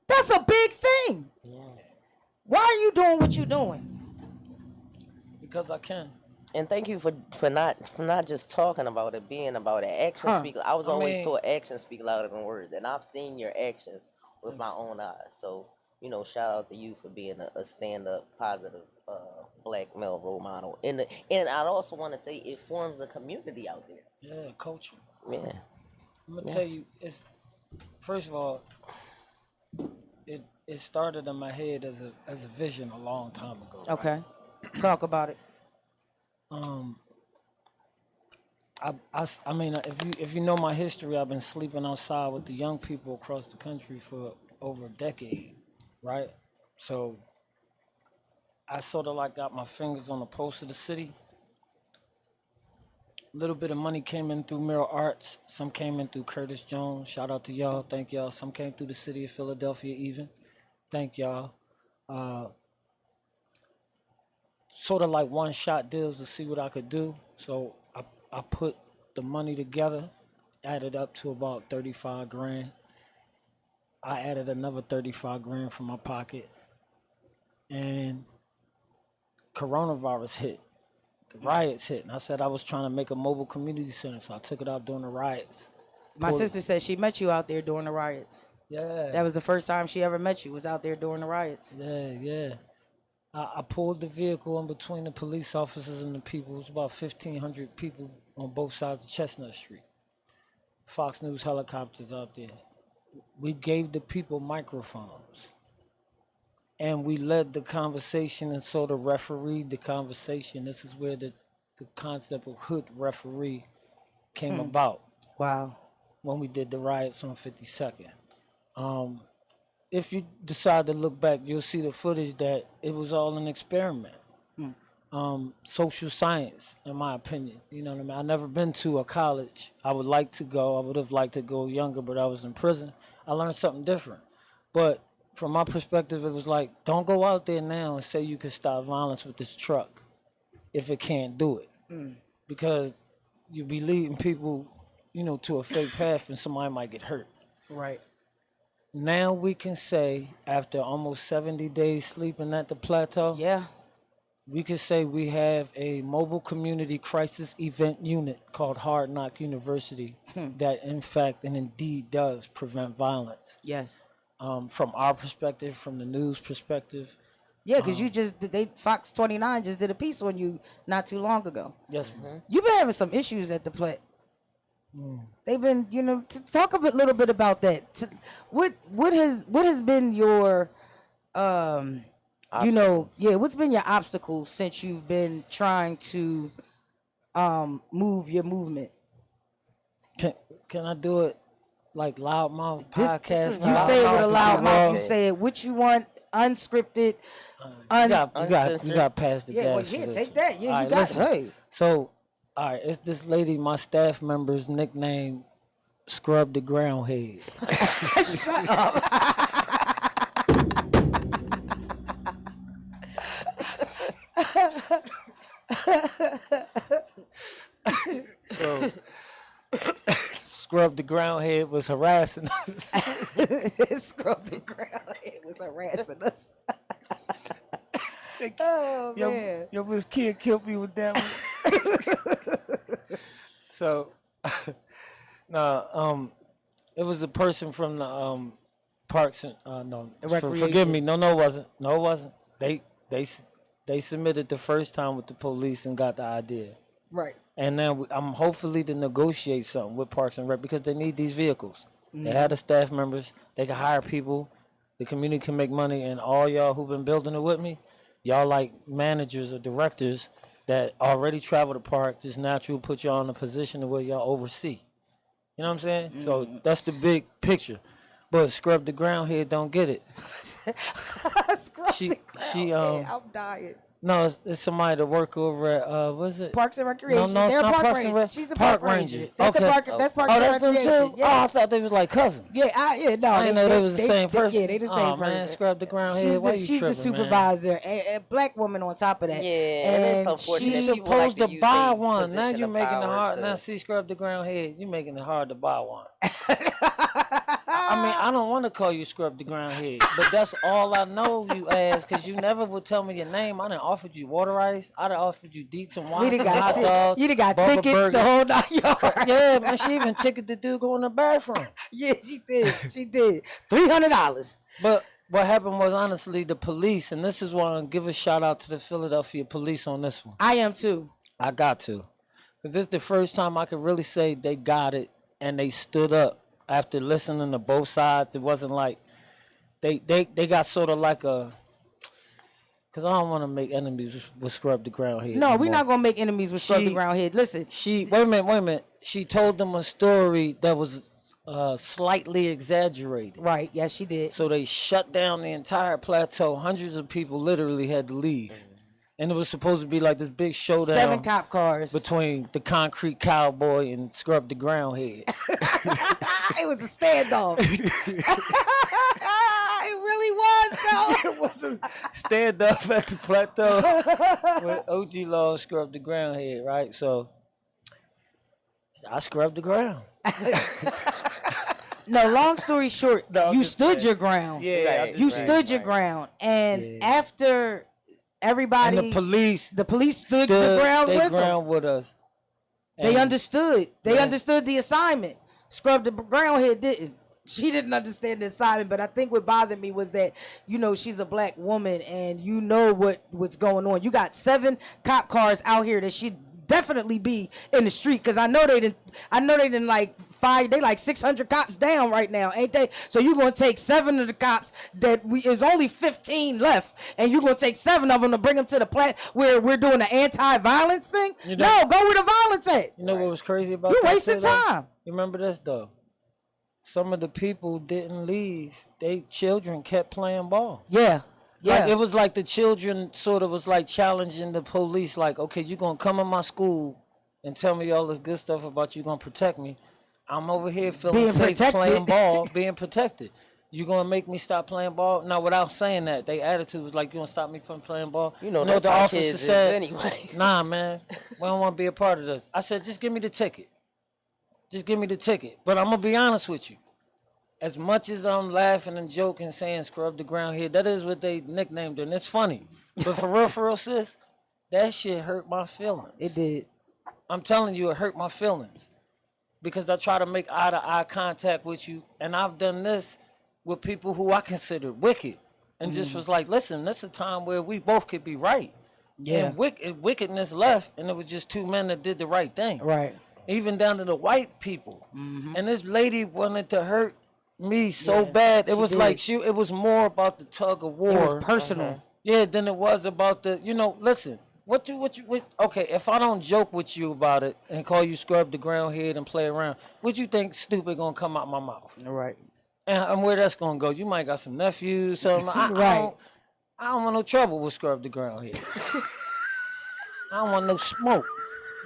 Speaker 2: That's a big thing. Yeah. Why are you doing what you're doing?
Speaker 9: Because I can.
Speaker 7: And thank you for not just talking about it, being about it. Actions speak. I was always told actions speak louder than words, and I've seen your actions with my own eyes. So, shout out to you for being a stand-up, positive black male role model. And I'd also want to say it forms a community out there.
Speaker 9: Yeah, culture.
Speaker 7: Yeah.
Speaker 9: I'm gonna tell you, first of all, it started in my head as a vision a long time ago.
Speaker 2: Okay, right? Talk about it.
Speaker 9: I mean, if you know my history, I've been sleeping outside with the young people across the country for over a decade, right? So I sort of like got my fingers on the pulse of the city. A little bit of money came in through Mirror Arts. Some came in through Curtis Jones. Shout out to y'all. Thank y'all. Some came through the city of Philadelphia even. Thank y'all. Sort of like one-shot deals to see what I could do. So I put the money together, added up to about 35 grand. I added another 35 grand from my pocket. And coronavirus hit. The riots hit. And I said I was trying to make a mobile community center, so I took it out during the riots.
Speaker 2: My sister said she met you out there during the riots.
Speaker 9: Yeah.
Speaker 2: That was the first time she ever met you. Was out there during the riots.
Speaker 9: Yeah. I pulled the vehicle in between the police officers and the people. It was about 1,500 people on both sides of Chestnut Street. Fox News helicopters out there. We gave the people microphones. And we led the conversation and sort of refereed the conversation. This is where the concept of hood referee came about.
Speaker 2: Wow.
Speaker 9: When we did the riots on 52nd. If you decide to look back, you'll see the footage that it was all an experiment. Social science, in my opinion. You know what I mean? I've never been to a college. I would like to go. I would have liked to go younger, but I was in prison. I learned something different. But from my perspective, it was like, don't go out there now and say you can stop violence with this truck if it can't do it. Because you'll be leading people, to a fake path and somebody might get hurt.
Speaker 2: Right.
Speaker 9: Now we can say, after almost 70 days sleeping at the plateau, we can say we have a mobile community crisis event unit called Hard Knock University that, in fact, and indeed does prevent violence.
Speaker 2: Yes.
Speaker 9: From our perspective, from the news perspective.
Speaker 2: Yeah, because Fox 29 just did a piece on you not too long ago.
Speaker 9: Yes.
Speaker 2: You've been having some issues at the Plat. They've been, talk little bit about that. What has been your, what's been your obstacle since you've been trying to, move your movement?
Speaker 9: Can I do it like loudmouth podcast?
Speaker 2: You say it with a loud mouth. You say it what you want, unscripted.
Speaker 9: You got past the gas.
Speaker 2: Yeah, take that. Yeah,
Speaker 9: all
Speaker 2: you got. Hey.
Speaker 9: So. All right, it's this lady, my staff member's nickname, Scrub the Ground Head.
Speaker 2: Shut up.
Speaker 9: So, Scrub the Ground Head was harassing us.
Speaker 2: Scrub the Ground Head was harassing us. Oh, man.
Speaker 9: Yo, this kid killed me with that one. So, it was a person from the parks and forgive me. No, it wasn't. No, it wasn't. They submitted the first time with the police and got the idea.
Speaker 2: Right.
Speaker 9: And now I'm hopefully to negotiate something with Parks and Rec because they need these vehicles. They have the staff members. They can hire people. The community can make money. And all y'all who've been building it with me, y'all like managers or directors that already travel the park, just naturally put y'all in a position where y'all oversee. You know what I'm saying? So that's the big picture. But Scrub the Ground Head don't get it.
Speaker 2: I'm dying.
Speaker 9: No, it's somebody to work over at what is it?
Speaker 2: Parks and Recreation.
Speaker 9: No, it's
Speaker 2: They're
Speaker 9: not
Speaker 2: Park
Speaker 9: Parks and
Speaker 2: Ranger. She's a
Speaker 9: Park
Speaker 2: Ranger.
Speaker 9: Ranger.
Speaker 2: That's
Speaker 9: Okay.
Speaker 2: That's Parks and
Speaker 9: that's them
Speaker 2: Recreation.
Speaker 9: too?
Speaker 2: Yes.
Speaker 9: Oh, I thought they was like cousins.
Speaker 2: No.
Speaker 9: I didn't know they was the same person.
Speaker 2: Yeah, they the same
Speaker 9: oh,
Speaker 2: person.
Speaker 9: Man, Scrub the Ground Head.
Speaker 2: She's the supervisor, and a black woman on top of that.
Speaker 7: Yeah, and it's unfortunate.
Speaker 9: She's
Speaker 7: People like
Speaker 9: supposed to
Speaker 7: use
Speaker 9: buy
Speaker 7: their
Speaker 9: one. Now
Speaker 7: position
Speaker 9: you're
Speaker 7: of
Speaker 9: making it
Speaker 7: power
Speaker 9: hard.
Speaker 7: to-
Speaker 9: Now see, Scrub the Ground Head. You're making it hard to buy one. I mean, I don't want to call you Scrub the Ground Head, but that's all I know you as, because you never would tell me your name. I done offered you water ice. I done offered you deets and wine, hot dogs.
Speaker 2: You done got
Speaker 9: Bubba
Speaker 2: tickets
Speaker 9: Burger.
Speaker 2: the whole 9 yards.
Speaker 9: Yeah, man, she even ticketed the dude go in the bathroom.
Speaker 2: Yeah, she did. She did. $300.
Speaker 9: But what happened was, honestly, the police, and this is why I give a shout out to the Philadelphia police on this one.
Speaker 2: I am too.
Speaker 9: I got to. Because this is the first time I could really say they got it and they stood up after listening to both sides. It wasn't like they got sort of like a, because I don't want to make enemies with Scrub the Ground Head.
Speaker 2: No, we're not going to make enemies with Scrub the Ground Head. Listen.
Speaker 9: Wait a minute. She told them a story that was slightly exaggerated.
Speaker 2: Right, yes, she did.
Speaker 9: So they shut down the entire plateau. Hundreds of people literally had to leave. And it was supposed to be like this big showdown.
Speaker 2: 7 cop cars.
Speaker 9: Between the concrete cowboy and Scrub the Ground Head.
Speaker 2: It was a standoff. It really was, though.
Speaker 9: It was a standoff at the plateau with OG Law Scrub the Ground Head, right? So I scrubbed the ground.
Speaker 2: No, long story short, you stood your ground.
Speaker 9: Yeah,
Speaker 2: you stood your ground. And after everybody,
Speaker 9: and the police
Speaker 2: stood the ground
Speaker 9: with us.
Speaker 2: They understood. They understood the assignment. Scrub the Ground Head didn't. she didn't understand the assignment. But I think what bothered me was that, you know, she's a black woman and you know what's going on. You got 7 cop cars out here that should definitely be in the street, because I know they didn't like they like 600 cops down right now, ain't they? So you're gonna take 7 of the cops that is only 15 left, and you're gonna take 7 of them to bring them to the plant where we're doing the anti-violence thing?
Speaker 9: You know,
Speaker 2: no, go where the violence at.
Speaker 9: You know what was crazy about
Speaker 2: you
Speaker 9: that?
Speaker 2: wasted time.
Speaker 9: You remember this though? Some of the people didn't leave. They children kept playing ball.
Speaker 2: Yeah. Yeah.
Speaker 9: Like, it was like the children sort of was like challenging the police, like, okay, you're going to come in my school and tell me all this good stuff about you going to protect me. I'm over here feeling
Speaker 2: Being
Speaker 9: safe
Speaker 2: protected.
Speaker 9: playing ball, being protected. You going to make me stop playing ball? Now, without saying that, their attitude was like, you going to stop me from playing ball?
Speaker 7: You know
Speaker 9: what
Speaker 7: that's how kids is anyway.
Speaker 9: Nah, man, we don't want to be a part of this. I said, just give me the ticket. Just give me the ticket. But I'm going to be honest with you. As much as I'm laughing and joking, saying scrub the ground here, that is what they nicknamed her, and it's funny. But for real, sis, that shit hurt my feelings.
Speaker 2: It did.
Speaker 9: I'm telling you, it hurt my feelings. Because I try to make eye-to-eye contact with you, and I've done this with people who I consider wicked. And just was like, listen, this is a time where we both could be right.
Speaker 2: Yeah.
Speaker 9: And wickedness left, and it was just 2 men that did the right thing.
Speaker 2: Right.
Speaker 9: Even down to the white people. And this lady wanted to hurt me so bad. It was
Speaker 2: did.
Speaker 9: like it was more about the tug of war.
Speaker 2: It was personal.
Speaker 9: Yeah, than it was about the, listen, okay, if I don't joke with you about it and call you scrub the ground head and play around, what you think stupid gonna come out my mouth?
Speaker 2: Right.
Speaker 9: And where that's gonna go? You might got some nephews, something. I don't want no trouble with scrub the ground head. I don't want no smoke.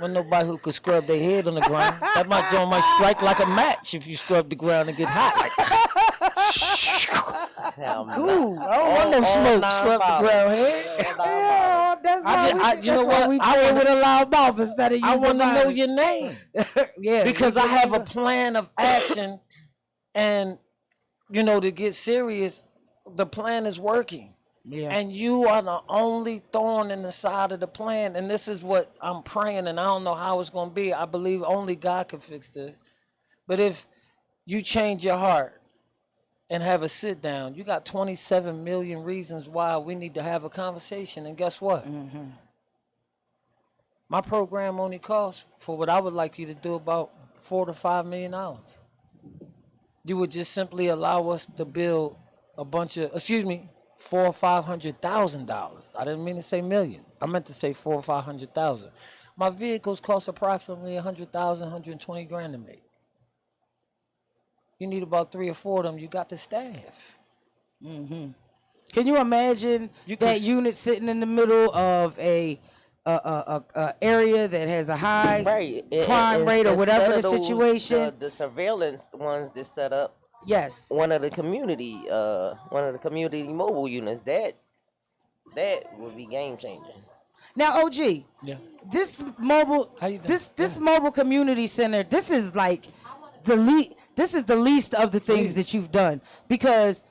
Speaker 9: With nobody who could scrub their head on the ground. That might strike like a match if you scrub the ground and get hot. Cool. I don't want no smoke. Scrub the ground head.
Speaker 2: Yeah, that's why we say it with a loud mouth instead of using
Speaker 9: I want to know
Speaker 2: violence.
Speaker 9: your name.
Speaker 2: Yeah.
Speaker 9: Because I have a plan of action, and to get serious, the plan is working.
Speaker 2: Yeah.
Speaker 9: And you are the only thorn in the side of the plan. And this is what I'm praying, and I don't know how it's going to be. I believe only God can fix this. But if you change your heart and have a sit down, you got 27 million reasons why we need to have a conversation. And guess what? My program only costs, for what I would like you to do, about $4 to $5 million. You would just simply allow us to build a bunch of, $400,000 or $500,000. I didn't mean to say million. I meant to say $400,000 or $500,000. My vehicles cost approximately $100,000, $120,000 to make. You need about 3 or 4 of them. You got the staff.
Speaker 2: Can you imagine that unit sitting in the middle of a area that has a high crime rate or whatever the situation?
Speaker 7: The surveillance ones that set up.
Speaker 2: Yes.
Speaker 7: One of the community mobile units that would be game changing.
Speaker 2: Now, OG.
Speaker 9: Yeah.
Speaker 2: This mobile mobile community center. This is like This is the least of the things that you've done, because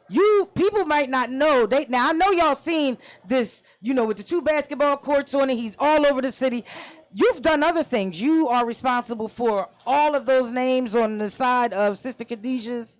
Speaker 2: people might not know. Now I know y'all seen this, with the 2 basketball courts on it. He's all over the city. You've done other things. You are responsible for all of those names on the side of Sister Khadijah's,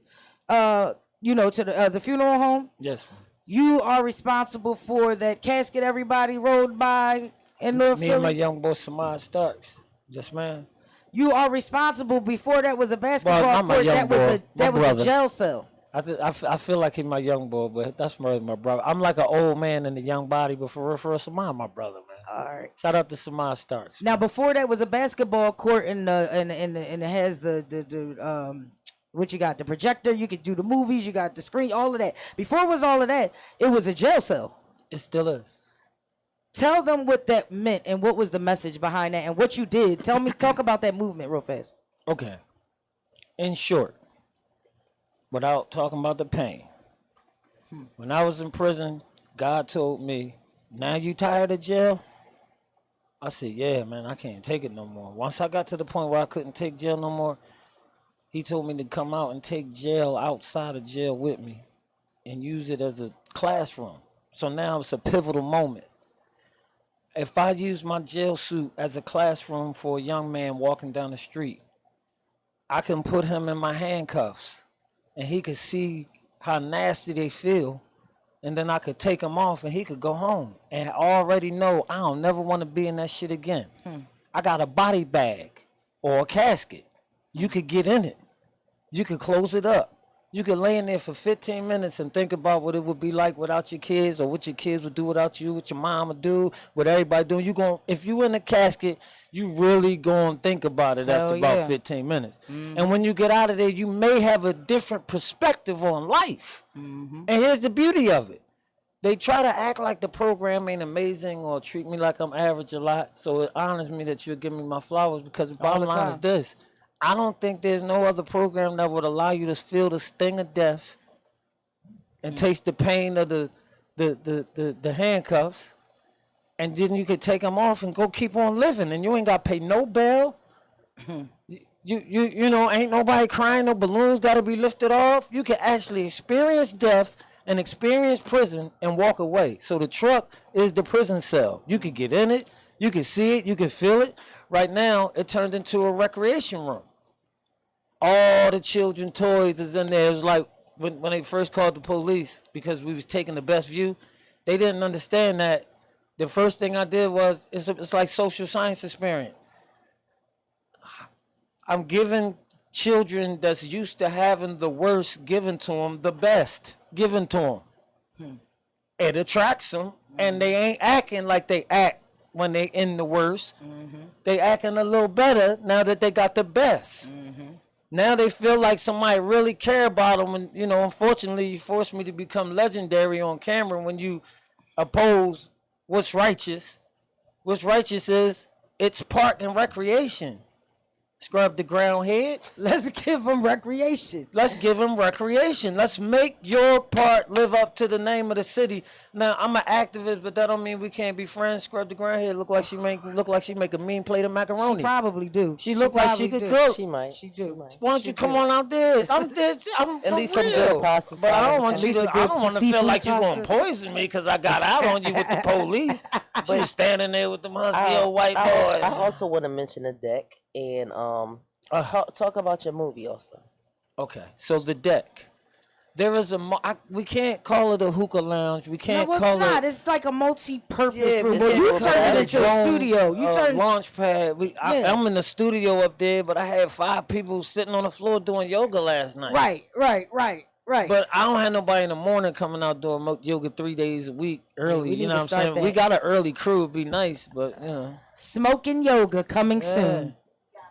Speaker 2: to the funeral home.
Speaker 9: Yes.
Speaker 2: You are responsible for that casket everybody rode by in North Philly.
Speaker 9: Me and my young boy Samad Starks. Yes, man.
Speaker 2: You are responsible. Before that was a basketball court. That was a jail cell.
Speaker 9: I feel like he's my young boy, but that's my brother. I'm like an old man in a young body, but for Samad, my brother, man.
Speaker 2: All right.
Speaker 9: Shout out to Samad Starks.
Speaker 2: Now, before that was a basketball court, and it has the what you got, the projector. You could do the movies. You got the screen. All of that. Before it was all of that, it was a jail cell.
Speaker 9: It still is.
Speaker 2: Tell them what that meant and what was the message behind that and what you did. Talk about that movement real fast.
Speaker 9: Okay. In short, without talking about the pain, when I was in prison, God told me, now you tired of jail? I said, yeah, man, I can't take it no more. Once I got to the point where I couldn't take jail no more, he told me to come out and take jail outside of jail with me and use it as a classroom. So now it's a pivotal moment. If I use my jail suit as a classroom for a young man walking down the street, I can put him in my handcuffs and he could see how nasty they feel, and then I could take him off and he could go home and already know I don't never want to be in that shit again. I got a body bag or a casket. You could get in it. You could close it up. You could lay in there for 15 minutes and think about what it would be like without your kids, or what your kids would do without you, what your mom would do, what everybody doing. If you in the casket, you really gonna think about it after about 15 minutes. And when you get out of there, you may have a different perspective on life. And here's the beauty of it. They try to act like the program ain't amazing or treat me like I'm average a lot. So it honors me that you're giving me my flowers, because the bottom line is this. I don't think there's no other program that would allow you to feel the sting of death and taste the pain of the handcuffs, and then you could take them off and go keep on living, and you ain't got to pay no bail. You know, ain't nobody crying, no balloons got to be lifted off. You can actually experience death and experience prison and walk away. So the truck is the prison cell. You could get in it, you can see it, you can feel it. Right now, it turned into a recreation room. All the children toys is in there. It was like when they first called the police because we was taking the best view. They didn't understand that. The first thing I did was, it's like social science experiment. I'm giving children that's used to having the worst given to them the best given to them. It attracts them, and they ain't acting like they act when they in the worst. They acting a little better now that they got the best. Now they feel like somebody really care about them. And, you know, unfortunately, you forced me to become legendary on camera when you oppose what's righteous. What's righteous is it's park and recreation. Scrub the ground head.
Speaker 2: Let's give them recreation.
Speaker 9: Let's give them recreation. Let's make your part live up to the name of the city. Now, I'm an activist, but that don't mean we can't be friends. Scrub the ground head. Look like she make a mean plate of macaroni.
Speaker 2: She probably do.
Speaker 9: She look like she could cook.
Speaker 7: She might.
Speaker 2: She do.
Speaker 9: Why don't you come on out there? I'm
Speaker 7: At least some
Speaker 9: real.
Speaker 7: good pasta.
Speaker 9: But I don't want you to. I
Speaker 2: good
Speaker 9: don't want to
Speaker 2: seafood
Speaker 9: feel like you're
Speaker 2: pasta.
Speaker 9: gonna poison me because I got out on you with the police. She was standing there with the husky old white boys.
Speaker 7: I also want to mention the deck and talk about your movie also.
Speaker 9: Okay, so the deck. There is we can't call it a hookah lounge. We can't
Speaker 2: No, it's
Speaker 9: call
Speaker 2: not.
Speaker 9: it.
Speaker 2: It's like a multi-purpose
Speaker 9: Yeah,
Speaker 2: room.
Speaker 9: but
Speaker 2: But you
Speaker 7: it's
Speaker 2: turned it
Speaker 7: a
Speaker 2: into a studio. You turned
Speaker 9: launch pad. I'm in the studio up there, but I had 5 people sitting on the floor doing yoga last night.
Speaker 2: right.
Speaker 9: But I don't have nobody in the morning coming out doing yoga 3 days a week early.
Speaker 2: we need
Speaker 9: You know
Speaker 2: to
Speaker 9: what I'm
Speaker 2: start
Speaker 9: saying?
Speaker 2: that.
Speaker 9: We got an early crew. It'd be nice, but you know.
Speaker 2: Smoking yoga coming soon.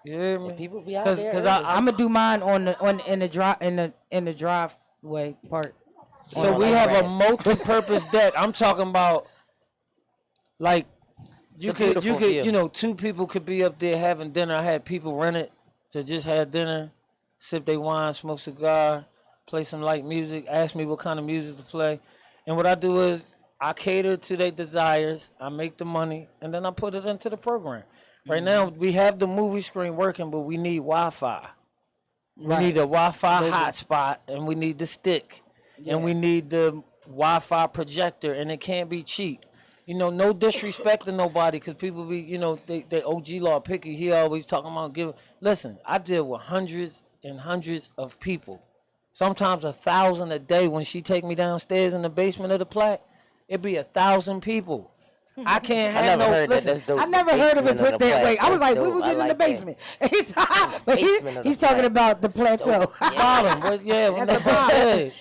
Speaker 9: You hear me?
Speaker 7: People be out there.
Speaker 9: Because
Speaker 2: I'm gonna do mine in the driveway part.
Speaker 9: So we have a multi-purpose deck. I'm talking about, like, you could,
Speaker 7: beautiful view.
Speaker 9: you know, 2 people could be up there having dinner. I had people rent it to just have dinner, sip their wine, smoke cigar, play some light music, ask me what kind of music to play. And what I do is I cater to their desires, I make the money, and then I put it into the program. Right now, we have the movie screen working, but we need Wi-Fi. We need a Wi-Fi hotspot, and we need the stick. And we need the Wi-Fi projector, and it can't be cheap. You know, no disrespect to nobody, because people be, you know, they OG law picky. He always talking about giving. Listen, I deal with hundreds and hundreds of people. Sometimes 1,000 a day. When she take me downstairs in the basement of the Plaque, it be 1,000 people. I can't have
Speaker 7: never
Speaker 9: no.
Speaker 7: heard that.
Speaker 9: Listen,
Speaker 7: That's dope.
Speaker 2: I never heard of it put that way. I was like, we
Speaker 7: would
Speaker 2: would get in the basement. But
Speaker 7: Basement of the
Speaker 2: he's talking
Speaker 7: flat.
Speaker 2: about the plateau.
Speaker 9: bottom, but yeah, when they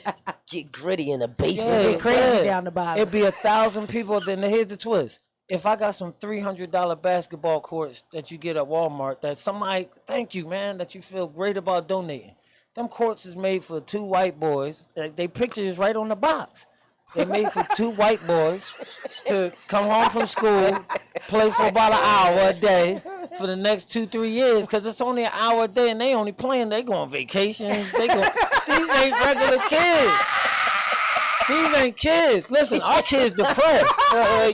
Speaker 7: Get gritty in the
Speaker 9: yeah,
Speaker 7: basement.
Speaker 2: Crazy down the bottom.
Speaker 9: It'd be 1,000 people. Then here's the twist: if I got some $300 basketball courts that you get at Walmart, that somebody, thank you, man, that you feel great about donating. Them courts is made for 2 white boys. They picture is right on the box. They made for 2 white boys to come home from school, play for about an hour a day for the next 2-3 years, because it's only an hour a day, and they only playing. They go on vacations. These ain't regular kids. These ain't kids. Listen, our kids depressed.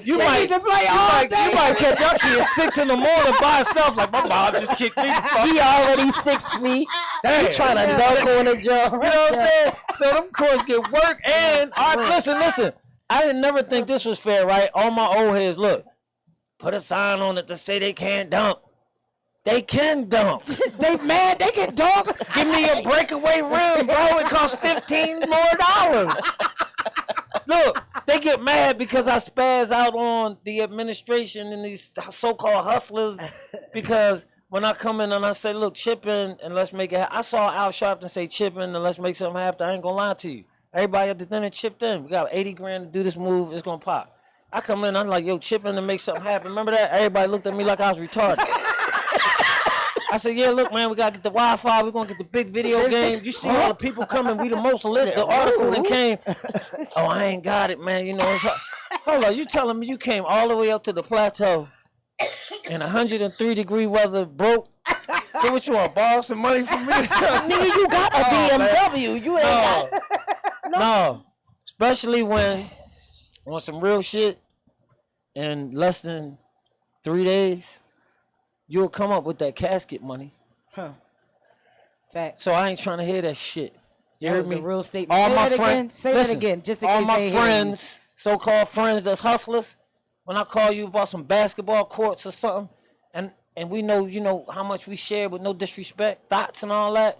Speaker 9: You might catch your kid 6 in the morning by himself, like my mom just kicked me.
Speaker 7: He already 6 feet.
Speaker 9: Damn.
Speaker 7: He trying to dunk on the job.
Speaker 9: You know what I'm saying? So them courts get work and listen. I didn't never think this was fair, right? All my old heads, look, put a sign on it to say they can't dunk. They can dunk.
Speaker 8: They mad they can dunk.
Speaker 9: Give me a breakaway rim, bro. It costs $15 more. Look, they get mad because I spaz out on the administration and these so-called hustlers because when I come in and I say, look, chip in and let's make it happen. I saw Al Sharpton say chip in and let's make something happen. I ain't gonna lie to you. Everybody at the dinner chipped in. We got 80 grand to do this move. It's gonna pop. I come in, I'm like, yo, chip in and make something happen. Remember that? Everybody looked at me like I was retarded. I said, yeah, look, man, we got to get the Wi-Fi. We're going to get the big video game. You see all the people coming. We the most lit. The article that came. Oh, I ain't got it, man. You know, it's hold on. You telling me you came all the way up to the plateau in 103-degree weather, broke? So what you want, borrow some money from me?
Speaker 8: Nigga, you got a BMW. You ain't got.
Speaker 9: No. Especially when on some real shit in less than 3 days. You'll come up with that casket money.
Speaker 8: Huh. Fact.
Speaker 9: So I ain't trying to hear that shit. You heard me?
Speaker 8: A real statement.
Speaker 9: All
Speaker 8: Say
Speaker 9: my
Speaker 8: that
Speaker 9: friends.
Speaker 8: again. Say that again. Just in
Speaker 9: all
Speaker 8: case
Speaker 9: my
Speaker 8: they hear
Speaker 9: friends, so-called friends that's hustlers, when I call you about some basketball courts or something, and we know, you know, how much we share with no disrespect, thoughts and all that,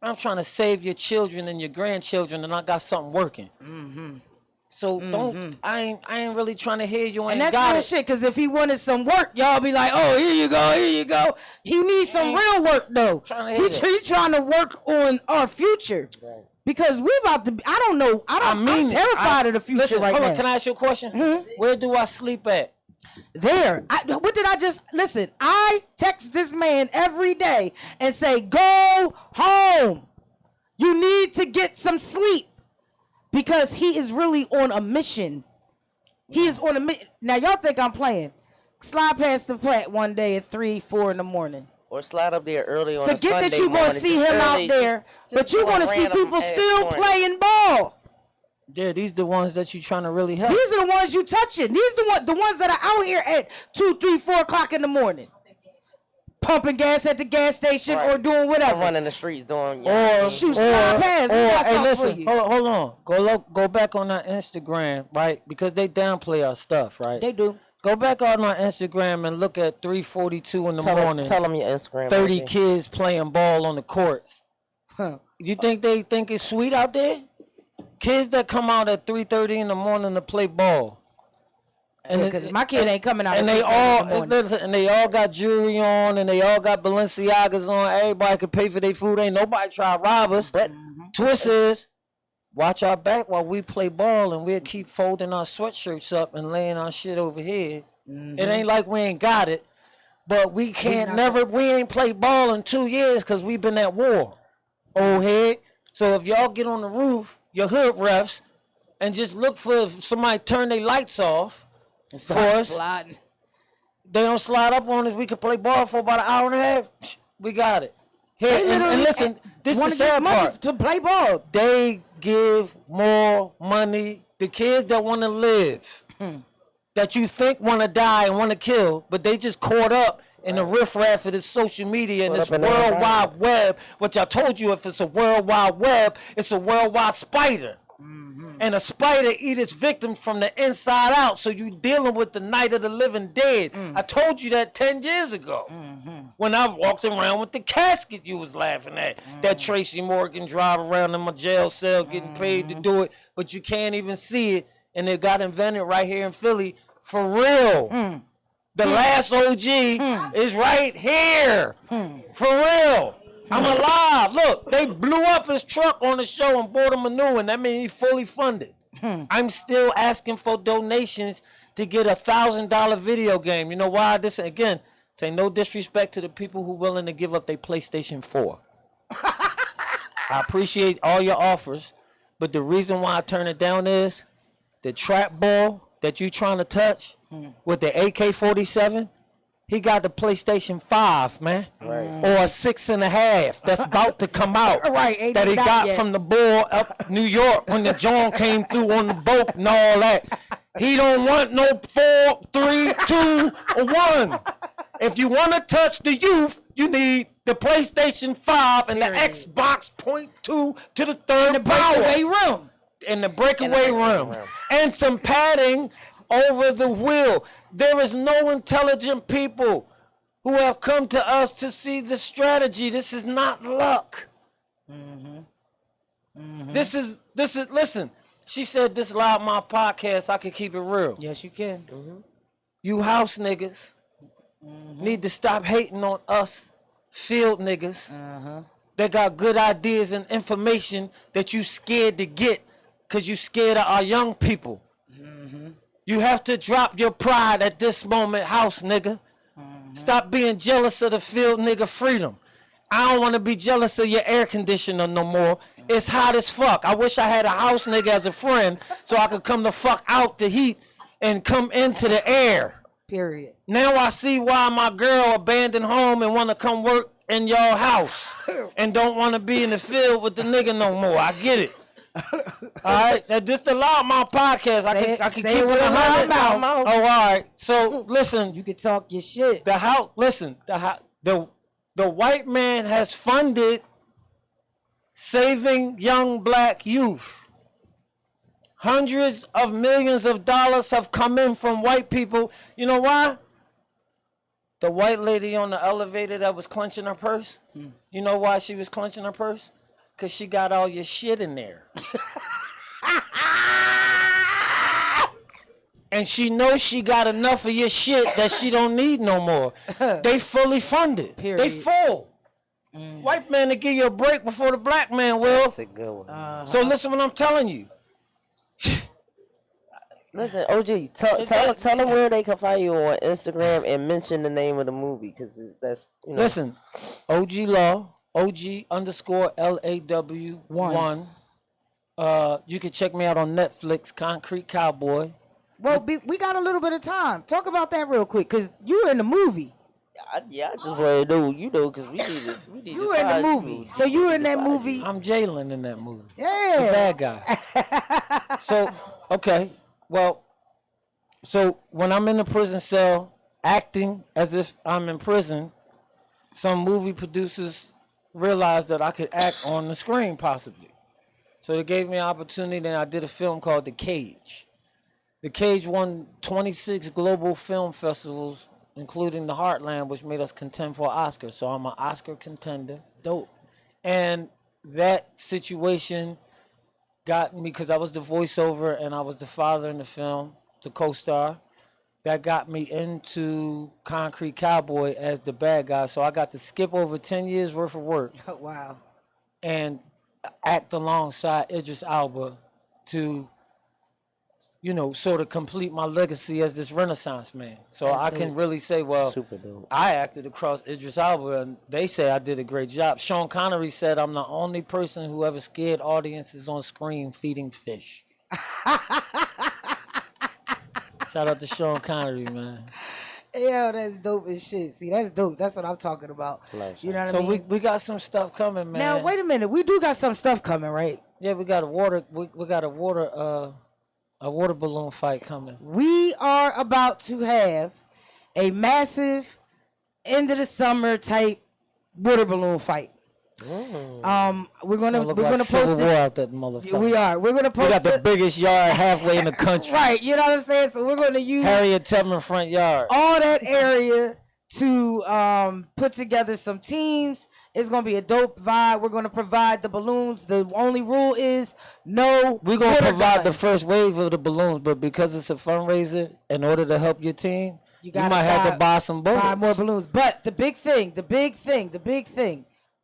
Speaker 9: I'm trying to save your children and your grandchildren, and I got something working. Mm-hmm. So don't, I ain't really trying to hear you ain't
Speaker 8: and that's
Speaker 9: got
Speaker 8: real
Speaker 9: it.
Speaker 8: shit, because if he wanted some work, y'all be like, oh, here you go, here you go. He needs some real work, though. He's trying to work on our future. Right. Because we about to, I don't know, I'm terrified of the future
Speaker 9: listen,
Speaker 8: right
Speaker 9: hold
Speaker 8: now.
Speaker 9: on, can I ask you a question? Mm-hmm. Where do I sleep at?
Speaker 8: There. What did I just, listen, I text this man every day and say, go home. You need to get some sleep. Because he is really on a mission. He is on a mission. Now, y'all think I'm playing. Slide past the plat one day at 3, 4 in the morning.
Speaker 7: Or slide up there early on a Sunday
Speaker 8: Forget that you're going to see him out there, but you're going to see people still playing ball.
Speaker 9: Yeah, these the ones that you trying to really help.
Speaker 8: These are the ones you touching. These are the ones that are out here at 2, 3, 4 o'clock in the morning. Pumping gas at the gas station or doing whatever.
Speaker 7: Running the streets doing.
Speaker 8: Or shoot slide past.
Speaker 9: Hey, listen, hold on. Go back on our Instagram, right? Because they downplay our stuff, right?
Speaker 8: They do.
Speaker 9: Go back on our Instagram and look at 3:42 in the morning.
Speaker 7: Tell them your Instagram.
Speaker 9: 30 kids playing ball on the courts.
Speaker 8: Huh.
Speaker 9: You think they think it's sweet out there? Kids that come out at 3:30 in the morning to play ball. And
Speaker 8: because my kid ain't coming out.
Speaker 9: And they all got jewelry on, and they all got Balenciagas on. Everybody can pay for their food. Ain't nobody try to rob us. But twist is, watch our back while we play ball, and we'll keep folding our sweatshirts up and laying our shit over here. Mm-hmm. It ain't like we ain't got it, but we ain't played ball in 2 years because we've been at war, old head. So if y'all get on the roof, your hood refs, and just look for somebody turn their lights off. For us, they don't slide up on us. We can play ball for about an hour and a half. We got it. Here, and listen, this is the sad part.
Speaker 8: To play ball,
Speaker 9: they give more money. The kids that want to live, that you think want to die and want to kill, but they just caught up in the riffraff of this social media and this World Wide Web. Which I told you, if it's a World Wide Web, it's a worldwide spider. And a spider eat its victim from the inside out. So you dealing with the night of the living dead. I told you that 10 years ago. When I walked around with the casket you was laughing at. That Tracy Morgan drive around in my jail cell getting paid to do it. But you can't even see it. And it got invented right here in Philly for real. The last OG is right here. For real. I'm alive. Look, they blew up his truck on the show and bought him a new one. That means he's fully funded. I'm still asking for donations to get a $1,000 video game. You know why? This again, say no disrespect to the people who willing to give up their PlayStation 4. I appreciate all your offers, but the reason why I turn it down is the trap ball that you trying to touch with the AK-47. He got the PlayStation 5, man. Right. Or a 6.5 that's about to come out.
Speaker 8: Right,
Speaker 9: that he got from the boy up New York when the John came through on the boat and all that. He don't want no 4, 3, 2, or 1. If you want to touch the youth, you need the PlayStation 5 and the Xbox .2 to the third power.
Speaker 8: Breakaway room.
Speaker 9: In the breakaway room. And some padding over the wheel. There is no intelligent people who have come to us to see the strategy. This is not luck. This is, listen, she said this loud my podcast, I can keep it real.
Speaker 10: Yes, you can.
Speaker 9: You house niggas need to stop hating on us field niggas that got good ideas and information that you scared to get because you scared of our young people. You have to drop your pride at this moment, house nigga. Stop being jealous of the field nigga freedom. I don't want to be jealous of your air conditioner no more. It's hot as fuck. I wish I had a house nigga as a friend so I could come the fuck out the heat and come into the air.
Speaker 10: Period.
Speaker 9: Now I see why my girl abandoned home and want to come work in y'all house and don't want to be in the field with the nigga no more. I get it. All right, now just allow my podcast. I can keep it in my mouth. Oh, all right. So listen,
Speaker 10: You can talk your shit.
Speaker 9: the house. Listen, the white man has funded saving young black youth. Hundreds of millions of dollars have come in from white people. You know why? The white lady on the elevator that was clenching her purse. You know why she was clenching her purse? Because she got all your shit in there. And she knows she got enough of your shit that she don't need no more. They fully funded.
Speaker 10: Period.
Speaker 9: They full. White man to give you a break before the black man will.
Speaker 7: That's a good one.
Speaker 9: So listen what I'm telling you.
Speaker 7: Listen, OG, tell them where they can find you on Instagram and mention the name of the movie because that's, you know.
Speaker 9: Listen, OG Law, OG_LAW1. You can check me out on Netflix, Concrete Cowboy.
Speaker 10: Well, we got a little bit of time. Talk about that real quick, because you in the movie.
Speaker 7: I just want to know, you know, because we need
Speaker 10: You were in the movie. So you were in that movie.
Speaker 9: I'm Jalen in that movie.
Speaker 10: Yeah.
Speaker 9: The bad guy. So, okay. Well, so when I'm in the prison cell acting as if I'm in prison, some movie producers realized that I could act on the screen possibly. So they gave me an opportunity and I did a film called The Cage. The Cage won 26 global film festivals, including the Heartland, which made us contend for an Oscar. So I'm an Oscar contender.
Speaker 10: Dope.
Speaker 9: And that situation got me, because I was the voiceover and I was the father in the film, the co-star, that got me into Concrete Cowboy as the bad guy. So I got to skip over 10 years worth of work.
Speaker 10: Wow.
Speaker 9: And act alongside Idris Elba to, you know, sort of complete my legacy as this Renaissance man. So
Speaker 10: That's
Speaker 9: I
Speaker 10: dope.
Speaker 9: can really say, well,
Speaker 7: Super dope.
Speaker 9: I acted across Idris Elba, and they say I did a great job. Sean Connery said I'm the only person who ever scared audiences on screen feeding fish. Shout out to Sean Connery, man.
Speaker 10: Yo, that's dope as shit. See, that's dope. That's what I'm talking about. You know what I
Speaker 9: So
Speaker 10: mean?
Speaker 9: we got some stuff coming, man.
Speaker 10: Now, wait a minute. We do got some stuff coming, right?
Speaker 9: Yeah, we got a water balloon fight coming.
Speaker 10: We are about to have a massive end of the summer type water balloon fight. We're gonna
Speaker 9: Civil
Speaker 10: post
Speaker 9: War
Speaker 10: it.
Speaker 9: out that motherfucker.
Speaker 10: We are. We're gonna post
Speaker 9: We got the
Speaker 10: it.
Speaker 9: biggest yard halfway in the country.
Speaker 10: Right. You know what I'm saying? So we're gonna use
Speaker 9: Harriet Tubman front yard.
Speaker 10: all that area to put together some teams. It's gonna be a dope vibe. We're gonna provide the balloons. The only rule is no.
Speaker 9: We're gonna
Speaker 10: water
Speaker 9: provide the
Speaker 10: guns.
Speaker 9: first wave of the balloons, but because it's a fundraiser, in order to help your team, you
Speaker 10: gotta
Speaker 9: might have to buy some bullets.
Speaker 10: Buy more balloons. But the big thing,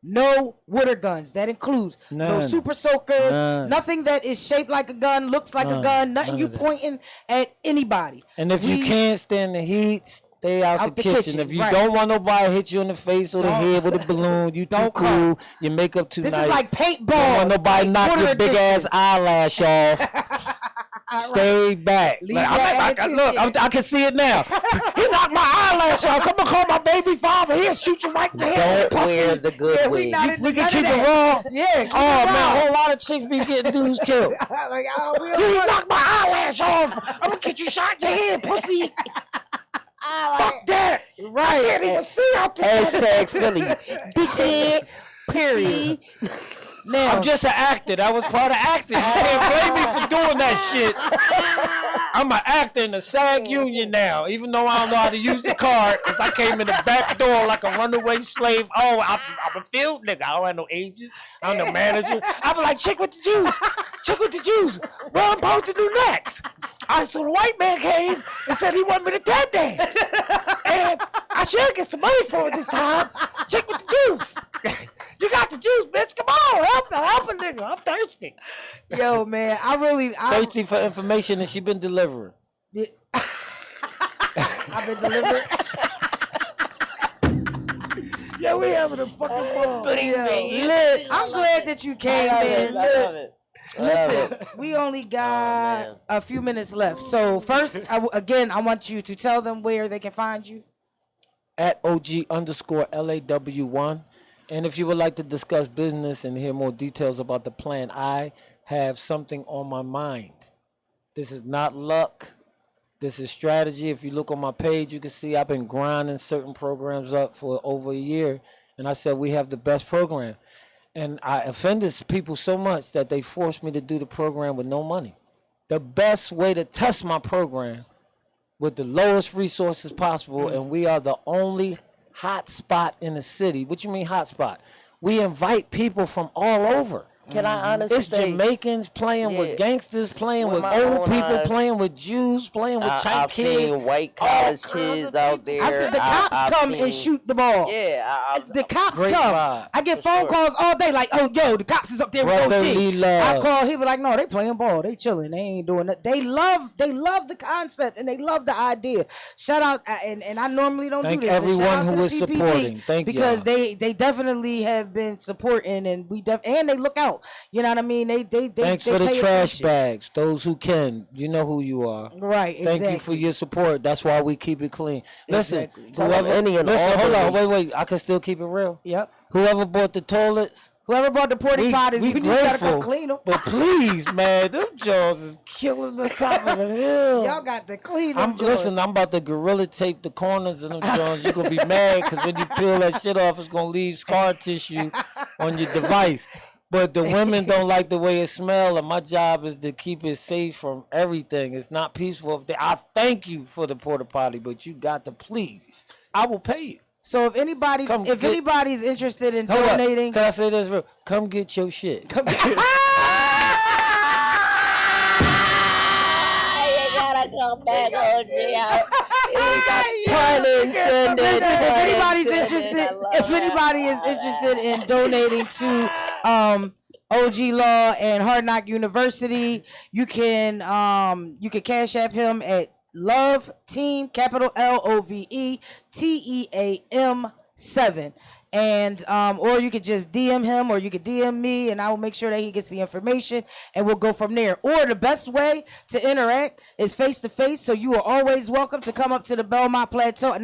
Speaker 10: no water guns. That includes no
Speaker 9: None.
Speaker 10: super soakers,
Speaker 9: None.
Speaker 10: nothing that is shaped like a gun, looks like a gun, nothing
Speaker 9: None
Speaker 10: you
Speaker 9: of that.
Speaker 10: pointing at anybody.
Speaker 9: And if you can't stand the heat, stay out the kitchen. If you
Speaker 10: right.
Speaker 9: don't want nobody to hit you in the face or the head with a balloon, you too
Speaker 10: Don't
Speaker 9: cool,
Speaker 10: come.
Speaker 9: your makeup too
Speaker 10: This
Speaker 9: nice.
Speaker 10: is like paintball.
Speaker 9: Don't want nobody
Speaker 10: like
Speaker 9: knock
Speaker 10: quarter
Speaker 9: your big ass
Speaker 10: edition.
Speaker 9: eyelash off. Stay back.
Speaker 10: Leave
Speaker 9: Like,
Speaker 10: your
Speaker 9: look, I can see it now. He knocked my eyelash off. So I'm gonna call my baby father. He'll shoot you right there.
Speaker 7: Don't wear the good
Speaker 10: we
Speaker 7: wig.
Speaker 10: not
Speaker 9: We can
Speaker 10: none
Speaker 9: keep
Speaker 10: of
Speaker 9: it
Speaker 10: that.
Speaker 9: raw.
Speaker 10: Yeah, keep
Speaker 9: Oh
Speaker 10: it
Speaker 9: man, a
Speaker 10: raw.
Speaker 9: whole lot of chicks be getting dudes killed.
Speaker 10: Like, oh, we
Speaker 9: You
Speaker 10: don't want-
Speaker 9: knocked my eyelash off. I'm gonna get you shot in your head, pussy. Fuck that.
Speaker 10: Right.
Speaker 9: I can't even see out there.
Speaker 7: Hashtag Philly.
Speaker 10: Dickhead. Period. Now,
Speaker 9: I'm just an actor. That was part of acting. You can't blame me for doing that shit. I'm an actor in the SAG union now, even though I don't know how to use the card, because I came in the back door like a runaway slave. Oh, I'm a field nigga. I don't have no agent. I don't know manager. I be like, chick with the juice. Chick with the juice. What I'm supposed to do next? All right, so the white man came and said he wanted me to tap dance. And I should get some money for it this time. Chick with the juice. You got the juice, bitch. Come on. Help a nigga. I'm thirsty.
Speaker 10: Yo, man, I'm
Speaker 9: thirsty for information, and she been delivering.
Speaker 10: I've been delivering.
Speaker 9: Yeah, we having a fucking ball.
Speaker 10: I'm glad that you came in.
Speaker 7: I love it.
Speaker 10: Listen, we only got a few minutes left. So first, I want you to tell them where they can find you.
Speaker 9: At OG_LAW1. And if you would like to discuss business and hear more details about the plan, I have something on my mind. This is not luck. This is strategy. If you look on my page, you can see I've been grinding certain programs up for over a year. And I said we have the best program. And I offended people so much that they forced me to do the program with no money. The best way to test my program with the lowest resources possible, and we are the only hot spot in the city. What you mean hot spot? We invite people from all over.
Speaker 7: Can I honestly
Speaker 9: it's
Speaker 7: say,
Speaker 9: Jamaicans playing with gangsters, playing with old people, playing with Jews, playing with
Speaker 7: I've
Speaker 9: kids.
Speaker 7: seen white college kids out there.
Speaker 10: I said the cops come and shoot the ball.
Speaker 7: Yeah,
Speaker 10: the cops
Speaker 9: Great
Speaker 10: come.
Speaker 9: vibe.
Speaker 10: I get phone calls all day like, oh, yo, the cops is up there with OG.
Speaker 9: Brotherly love.
Speaker 10: I call, he be like, no, they playing ball. They chilling. They ain't doing that. They love the concept and they love the idea. Shout out, and I normally don't
Speaker 9: Thank
Speaker 10: do this.
Speaker 9: everyone
Speaker 10: Shout out
Speaker 9: who
Speaker 10: to the
Speaker 9: is
Speaker 10: PPP
Speaker 9: supporting. Thank you.
Speaker 10: because they definitely have been supporting and and they look out. You know what I mean?
Speaker 9: Thanks
Speaker 10: they
Speaker 9: for the
Speaker 10: pay
Speaker 9: trash
Speaker 10: attention.
Speaker 9: bags. Those who can, you know who you are.
Speaker 10: Right,
Speaker 9: Thank you for
Speaker 10: exactly.
Speaker 9: your support. That's why we keep it clean. Listen,
Speaker 10: Exactly.
Speaker 9: listen, hold on, wait. I can still keep it real.
Speaker 10: Yep.
Speaker 9: Whoever bought the toilets,
Speaker 10: whoever bought the porta potties,
Speaker 9: we
Speaker 10: you gotta come
Speaker 9: grateful.
Speaker 10: clean them.
Speaker 9: But please, man, them jaws is killing the top of the hill.
Speaker 10: Y'all got to clean them.
Speaker 9: Listen, I'm about to gorilla tape the corners of them jaws. You're gonna be mad because when you peel that shit off, it's gonna leave scar tissue on your device. But the women don't like the way it smells, and my job is to keep it safe from everything. It's not peaceful up there. I thank you for the porta potty, but you got to please. I will pay you.
Speaker 10: So if anybody's interested in donating,
Speaker 9: can I say this real? Come get your shit.
Speaker 7: You gotta come back, OG. Pun intended.
Speaker 10: Listen, if anybody is interested in donating to OG Law and Hard Knock University, you can cash app him at Love Team, capital LOVETEAM 7. And or you could just DM him, or you could DM me, and I will make sure that he gets the information, and we'll go from there. Or the best way to interact is face to face. So you are always welcome to come up to the Belmont Plateau.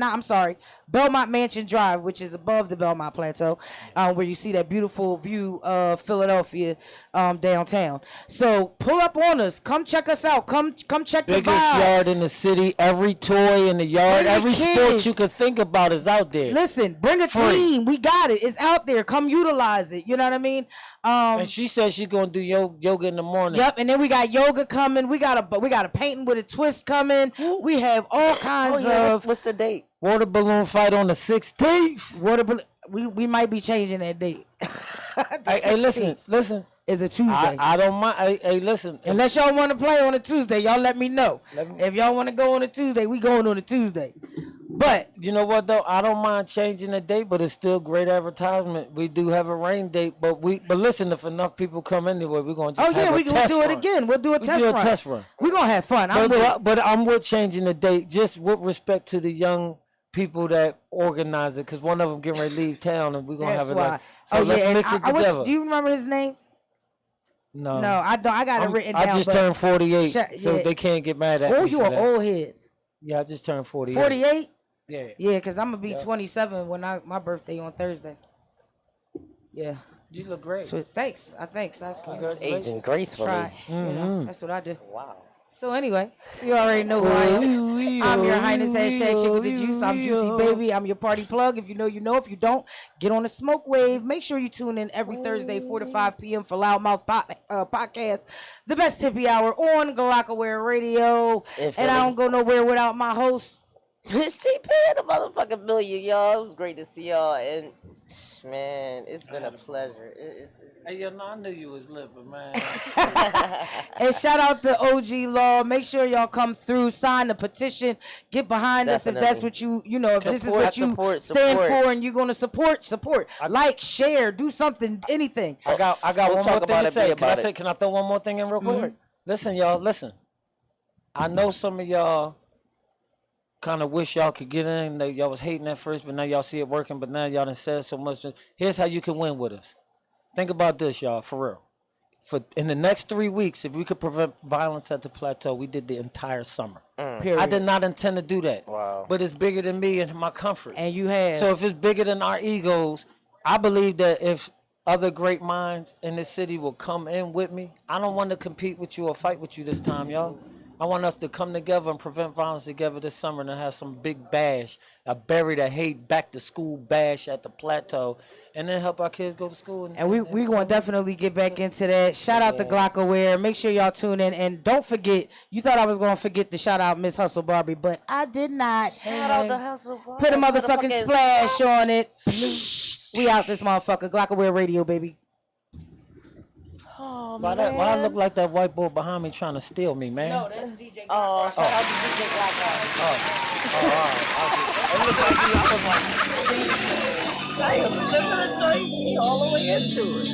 Speaker 10: Belmont Mansion Drive, which is above the Belmont Plateau, where you see that beautiful view of Philadelphia downtown. So pull up on us. Come check us out. Come check the vibe.
Speaker 9: Biggest yard in the city. Every toy in the yard, every sport you could think about is out there.
Speaker 10: Listen, bring a team. We got it. It's out there. Come utilize it. You know what I mean?
Speaker 9: And she said she's gonna do yoga in the morning.
Speaker 10: Yep. And then we got yoga coming. We got a painting with a twist coming. We have all kinds of.
Speaker 7: What's the date?
Speaker 9: Water balloon fight on the 16th.
Speaker 10: We might be changing that date.
Speaker 9: Hey, listen.
Speaker 10: It's a Tuesday.
Speaker 9: I don't mind. Hey, listen.
Speaker 10: Unless y'all want to play on a Tuesday, y'all let me know. If y'all want to go on a Tuesday, we going on a Tuesday. But
Speaker 9: you know what though? I don't mind changing the date, but it's still great advertisement. We do have a rain date, but listen, if enough people come anyway, we're gonna just
Speaker 10: we'll do it again. We'll do a test run. We're gonna have fun.
Speaker 9: But I'm with changing the date, just with respect to the young people that organize it, because one of them getting ready to leave town, and we're gonna have it like. So let's mix it together.
Speaker 10: Do you remember his name?
Speaker 9: No,
Speaker 10: I don't. I got it written down.
Speaker 9: I just turned 48, so they can't get mad at me.
Speaker 10: Oh, you an old head.
Speaker 9: Yeah, I just turned 48.
Speaker 10: 48?
Speaker 9: Yeah.
Speaker 10: Yeah, because I'm gonna be 27 when my birthday on Thursday. Yeah.
Speaker 9: You look great.
Speaker 10: So, thanks.
Speaker 7: Aging gracefully.
Speaker 10: Try. You know, that's what I do.
Speaker 7: Wow.
Speaker 10: So anyway, you already know who I am. I'm your highness, hashtag ChicWitDaJuice. I'm Juicy Baby. I'm your party plug. If you know, you know. If you don't, get on the smoke wave. Make sure you tune in every Thursday, 4 to 5 p.m. for Loudmouth Podcast, the best hippie hour on Glockaware Radio. And I don't go nowhere without my host.
Speaker 7: It's GP and a motherfucking million, y'all. It was great to see y'all, and man, it's been a pleasure.
Speaker 9: Hey, yo, no, I knew you was lit, but man.
Speaker 10: And shout out to OG Law. Make sure y'all come through, sign the petition, get behind us if that's what you know, if this is what you stand for and you're going to support. Like, share, do something, anything.
Speaker 9: I got one more thing to say. Can I throw one more thing in real quick? Listen, y'all, listen. I know some of y'all kind of wish y'all could get in. Y'all was hating at first, but now y'all see it working, but now y'all done said so much. Here's how you can win with us. Think about this, y'all, for real. In the next 3 weeks, if we could prevent violence at the plateau, we did the entire summer. I did not intend to do that.
Speaker 7: Wow.
Speaker 9: But it's bigger than me and my comfort.
Speaker 10: And you have.
Speaker 9: So if it's bigger than our egos, I believe that if other great minds in this city will come in with me, I don't want to compete with you or fight with you this time, y'all. I want us to come together and prevent violence together this summer and have some big bash, a bury the hate, back to school bash at the plateau, and then help our kids go to school.
Speaker 10: And we going to definitely get back into that. Shout out to Glockaware. Make sure y'all tune in. And don't forget, you thought I was going to forget to shout out Miss Hustle Barbie, but I did not.
Speaker 7: Shout out to Hustle Barbie.
Speaker 10: Put a motherfucking splash on it. We out this motherfucker. Glockaware Radio, baby.
Speaker 7: Oh,
Speaker 9: why I look like that white boy behind me trying to steal me, man?
Speaker 10: No, that's DJ Glock.
Speaker 7: Oh, shout out to DJ Glock. It looked like he, I was like, I am living a night all the way into it.